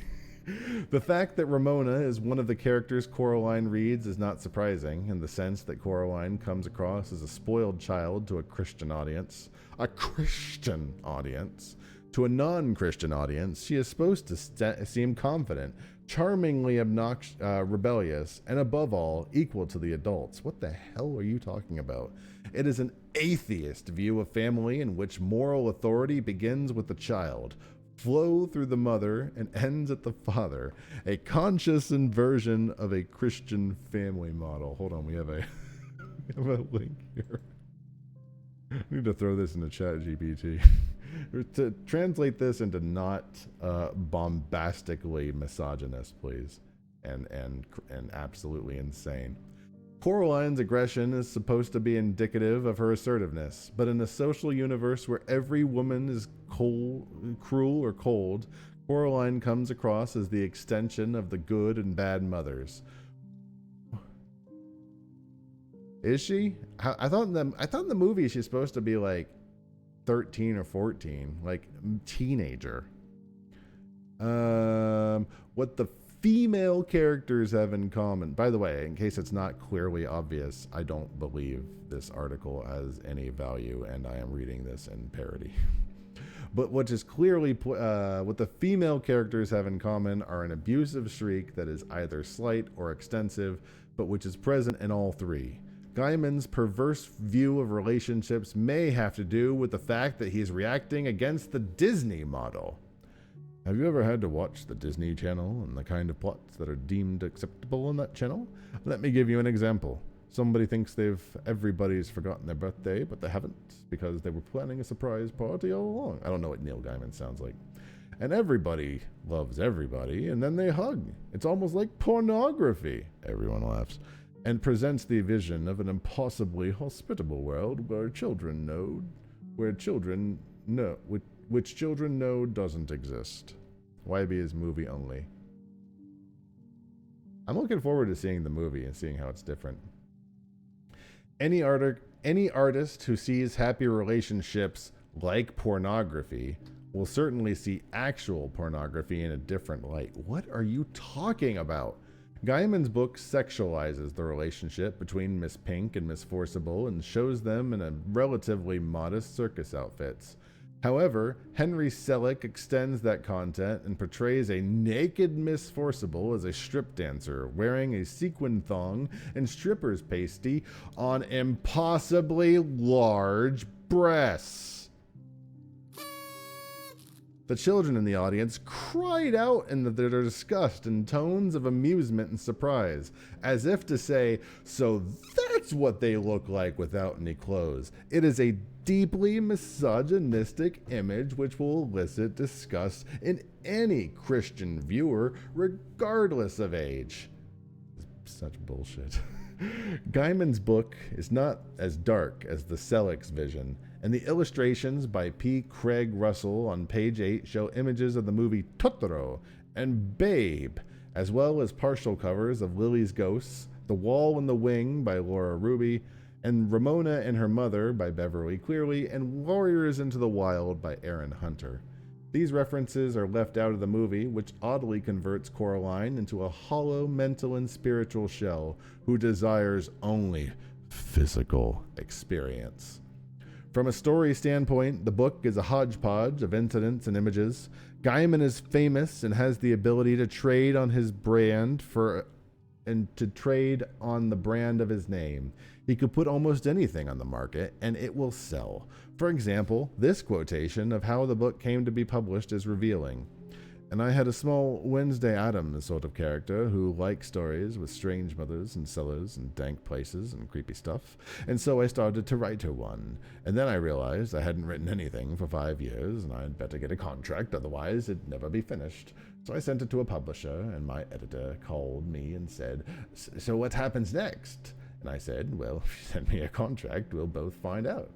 The fact that Ramona is one of the characters Coraline reads is not surprising, in the sense that Coraline comes across as a spoiled child to a Christian audience. A Christian audience. To a non-Christian audience, she is supposed to seem confident, charmingly rebellious, and above all, equal to the adults. What the hell are you talking about? It is an atheist view of family in which moral authority begins with the child, flow through the mother, and ends at the father. A conscious inversion of a Christian family model. Hold on, we have a link here. I need to throw this in the chat GPT. To translate this into not bombastically misogynist, please, and absolutely insane. Coraline's aggression is supposed to be indicative of her assertiveness, but in a social universe where every woman is cruel or cold, Coraline comes across as the extension of the good and bad mothers. Is she? I thought in the movie she's supposed to be like 13 or 14, like teenager. What the female characters have in common. By the way, in case it's not clearly obvious, I don't believe this article has any value, and I am reading this in parody. But what is clearly what the female characters have in common are an abusive streak that is either slight or extensive, but which is present in all three. Gaiman's perverse view of relationships may have to do with the fact that he's reacting against the Disney model. Have you ever had to watch the Disney Channel and the kind of plots that are deemed acceptable on that channel? Let me give you an example. Somebody thinks everybody's forgotten their birthday, but they haven't because they were planning a surprise party all along. I don't know what Neil Gaiman sounds like. And everybody loves everybody, and then they hug. It's almost like pornography. Everyone laughs. And presents the vision of an impossibly hospitable world where children know which children know doesn't exist. YB is movie only. I'm looking forward to seeing the movie and seeing how it's different. Any artist who sees happy relationships like pornography will certainly see actual pornography in a different light. What are you talking about? Gaiman's book sexualizes the relationship between Miss Pink and Miss Forcible and shows them in a relatively modest circus outfits. However, Henry Selick extends that content and portrays a naked Miss Forcible as a strip dancer wearing a sequin thong and stripper's pasty on impossibly large breasts. The children in the audience cried out in their disgust in tones of amusement and surprise, as if to say, so that's what they look like without any clothes. It is a deeply misogynistic image which will elicit disgust in any Christian viewer, regardless of age. Such bullshit. Gaiman's book is not as dark as the Selick's vision, and the illustrations by P. Craig Russell on page 8 show images of the movie Totoro and Babe, as well as partial covers of Lily's Ghosts, The Wall and the Wing by Laura Ruby, and Ramona and Her Mother by Beverly Cleary, and Warriors into the Wild by Aaron Hunter. These references are left out of the movie, which oddly converts Coraline into a hollow mental and spiritual shell who desires only physical experience. From a story standpoint, the book is a hodgepodge of incidents and images. Gaiman is famous and has the ability to trade on his brand to trade on the brand of his name. He could put almost anything on the market and it will sell. For example, this quotation of how the book came to be published is revealing. And I had a small Wednesday Addams sort of character who liked stories with strange mothers and cellars and dank places and creepy stuff, and so I started to write her one. And then I realized I hadn't written anything for 5 years, and I'd better get a contract, otherwise it'd never be finished. So I sent it to a publisher, and my editor called me and said, so what happens next? And I said, well, if you send me a contract, we'll both find out.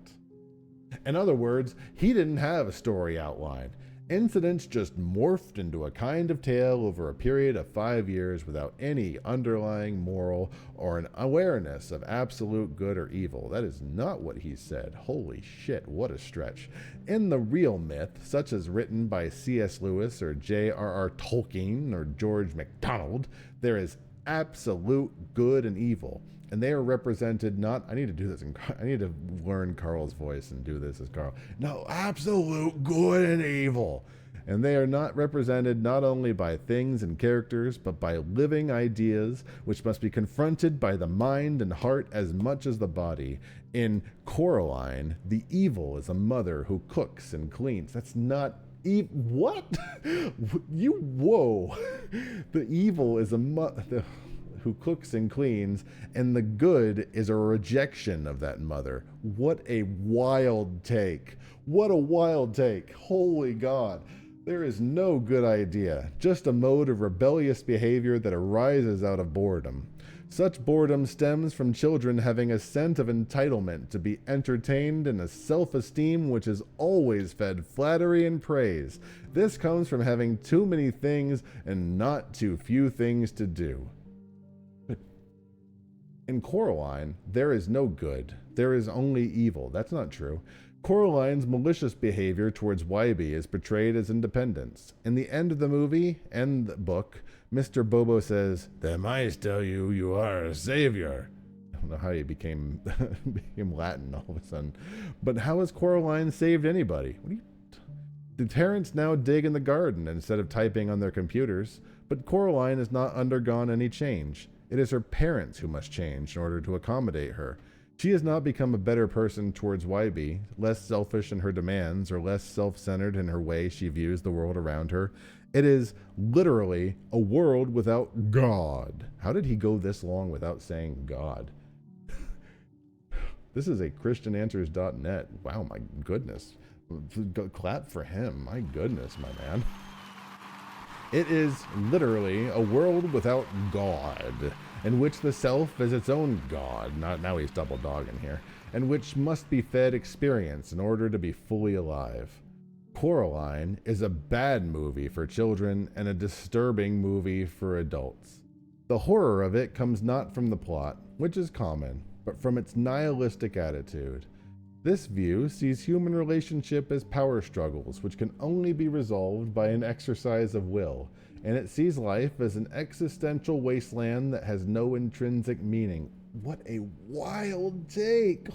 In other words, he didn't have a story outline. Incidents just morphed into a kind of tale over a period of 5 years without any underlying moral or an awareness of absolute good or evil. That is not what he said. Holy shit, what a stretch. In the real myth, such as written by C.S. Lewis or J.R.R. Tolkien or George MacDonald, there is absolute good and evil. And they are represented not, I need to do this, I need to learn Carl's voice and do this as Carl. No, absolute good and evil. And they are not represented not only by things and characters, but by living ideas, which must be confronted by the mind and heart as much as the body. In Coraline, the evil is a mother who cooks and cleans. That's not what? Whoa. The evil is a mother who cooks and cleans, and the good is a rejection of that mother. What a wild take. What a wild take. Holy God. There is no good idea, just a mode of rebellious behavior that arises out of boredom. Such boredom stems from children having a sense of entitlement to be entertained and a self-esteem which is always fed flattery and praise. This comes from having too many things and not too few things to do. But in Coraline, there is no good. There is only evil. That's not true. Coraline's malicious behavior towards Wybie is portrayed as independence. In the end of the movie and the book, Mr. Bobo says, "The mice tell you you are a savior." I don't know how he became Latin all of a sudden. But how has Coraline saved anybody? The parents now dig in the garden instead of typing on their computers, but Coraline has not undergone any change. It is her parents who must change in order to accommodate her. She has not become a better person towards Wybie, less selfish in her demands or less self-centered in her way she views the world around her. It is literally a world without God. How did he go this long without saying God? This is a ChristianAnswers.net. Wow, my goodness. Clap for him. My goodness, my man. It is literally a world without God, in which the self is its own God. Now he's double dogging here. And which must be fed experience in order to be fully alive. Coraline is a bad movie for children and a disturbing movie for adults. The horror of it comes not from the plot, which is common, but from its nihilistic attitude. This view sees human relationship as power struggles, which can only be resolved by an exercise of will, and it sees life as an existential wasteland that has no intrinsic meaning. What a wild take!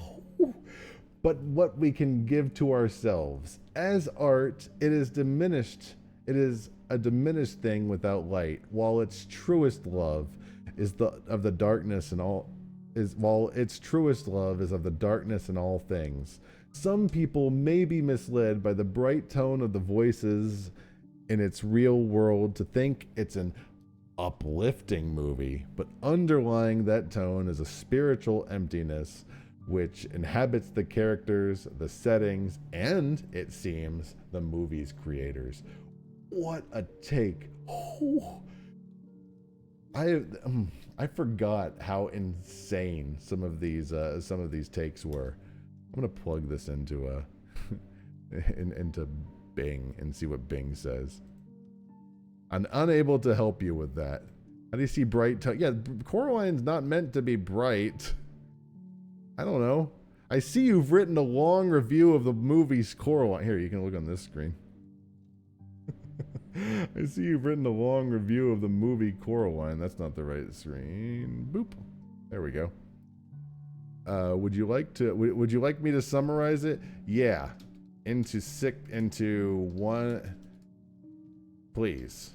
But what we can give to ourselves. As art, it is diminished. It is a diminished thing without light, while its truest love is of the darkness and all. While its truest love is of the darkness in all things. Some people may be misled by the bright tone of the voices in its real world to think it's an uplifting movie, but underlying that tone is a spiritual emptiness which inhabits the characters, the settings, and, it seems, the movie's creators. What a take. Oh. I forgot how insane some of these takes were. I'm gonna plug this into into Bing and see what Bing says. I'm unable to help you with that. How do you see bright? Yeah, Coraline's not meant to be bright. I don't know. I see you've written a long review of the movie's Coraline. Here, you can look on this screen. I see you've written a long review of the movie Coraline. That's not the right screen. Boop. There we go. Would you like me to summarize it? Yeah. Into one. Please.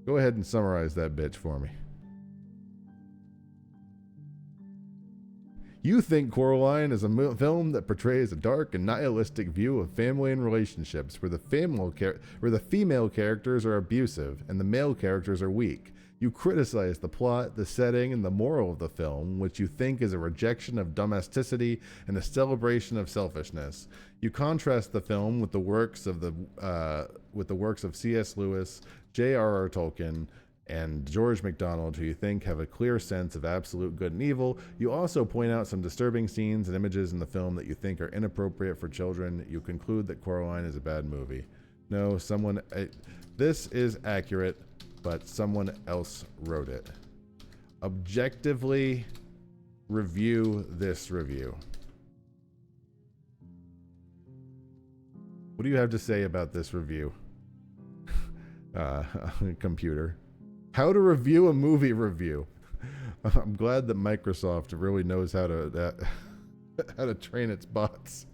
Go ahead and summarize that bitch for me. You think Coraline is a film that portrays a dark and nihilistic view of family and relationships where the female characters are abusive and the male characters are weak. You criticize the plot, the setting, and the moral of the film, which you think is a rejection of domesticity and a celebration of selfishness. You contrast the film with the works of C.S. Lewis, J.R.R. Tolkien, and George MacDonald, who you think have a clear sense of absolute good and evil. You also point out some disturbing scenes and images in the film that you think are inappropriate for children. You conclude that Coraline is a bad movie. No, this is accurate, but someone else wrote it. Objectively review this review. What do you have to say about this review? Computer. How to review a movie review. I'm glad that Microsoft really knows how to train its bots.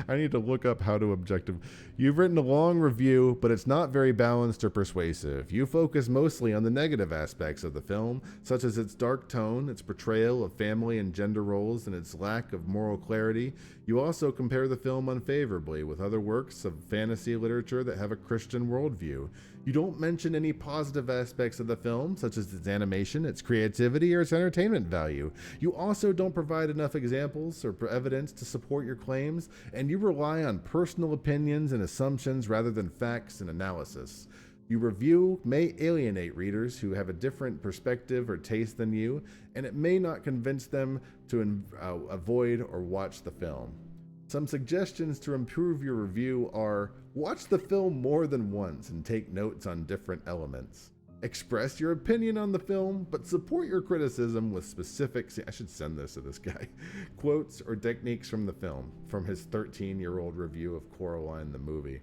I need to look up how to objective. You've written a long review, but it's not very balanced or persuasive. You focus mostly on the negative aspects of the film, such as its dark tone, its portrayal of family and gender roles, and its lack of moral clarity. You also compare the film unfavorably with other works of fantasy literature that have a Christian worldview. You don't mention any positive aspects of the film, such as its animation, its creativity, or its entertainment value. You also don't provide enough examples or evidence to support your claims films, and you rely on personal opinions and assumptions rather than facts and analysis. Your review may alienate readers who have a different perspective or taste than you, and it may not convince them to avoid or watch the film. Some suggestions to improve your review are: watch the film more than once and take notes on different elements. Express your opinion on the film, but support your criticism with specific, I should send this to this guy, quotes or techniques from the film, from his 13-year-old review of Coraline the movie.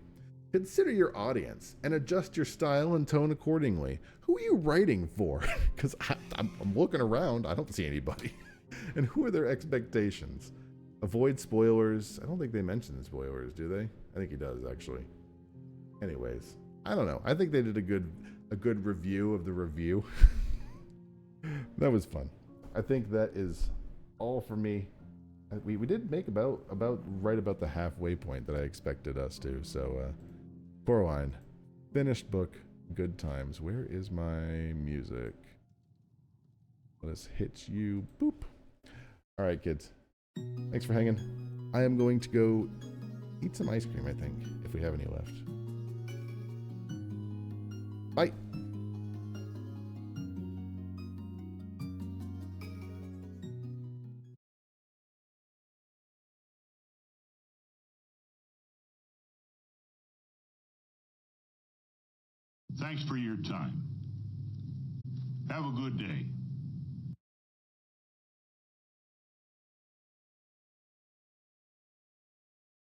Consider your audience and adjust your style and tone accordingly. Who are you writing for? Because I'm looking around, I don't see anybody. And who are their expectations? Avoid spoilers. I don't think they mention spoilers, do they? I think he does, actually. Anyways, I don't know. I think they did a good review of the review. That was fun. I think that is all for me. We did make about right about the halfway point that I expected us to. So, Coraline, finished book, good times. Where is my music? Let us hit you. Boop. All right, kids. Thanks for hanging. I am going to go eat some ice cream, I think, if we have any left. Bye. Thanks for your time. Have a good day.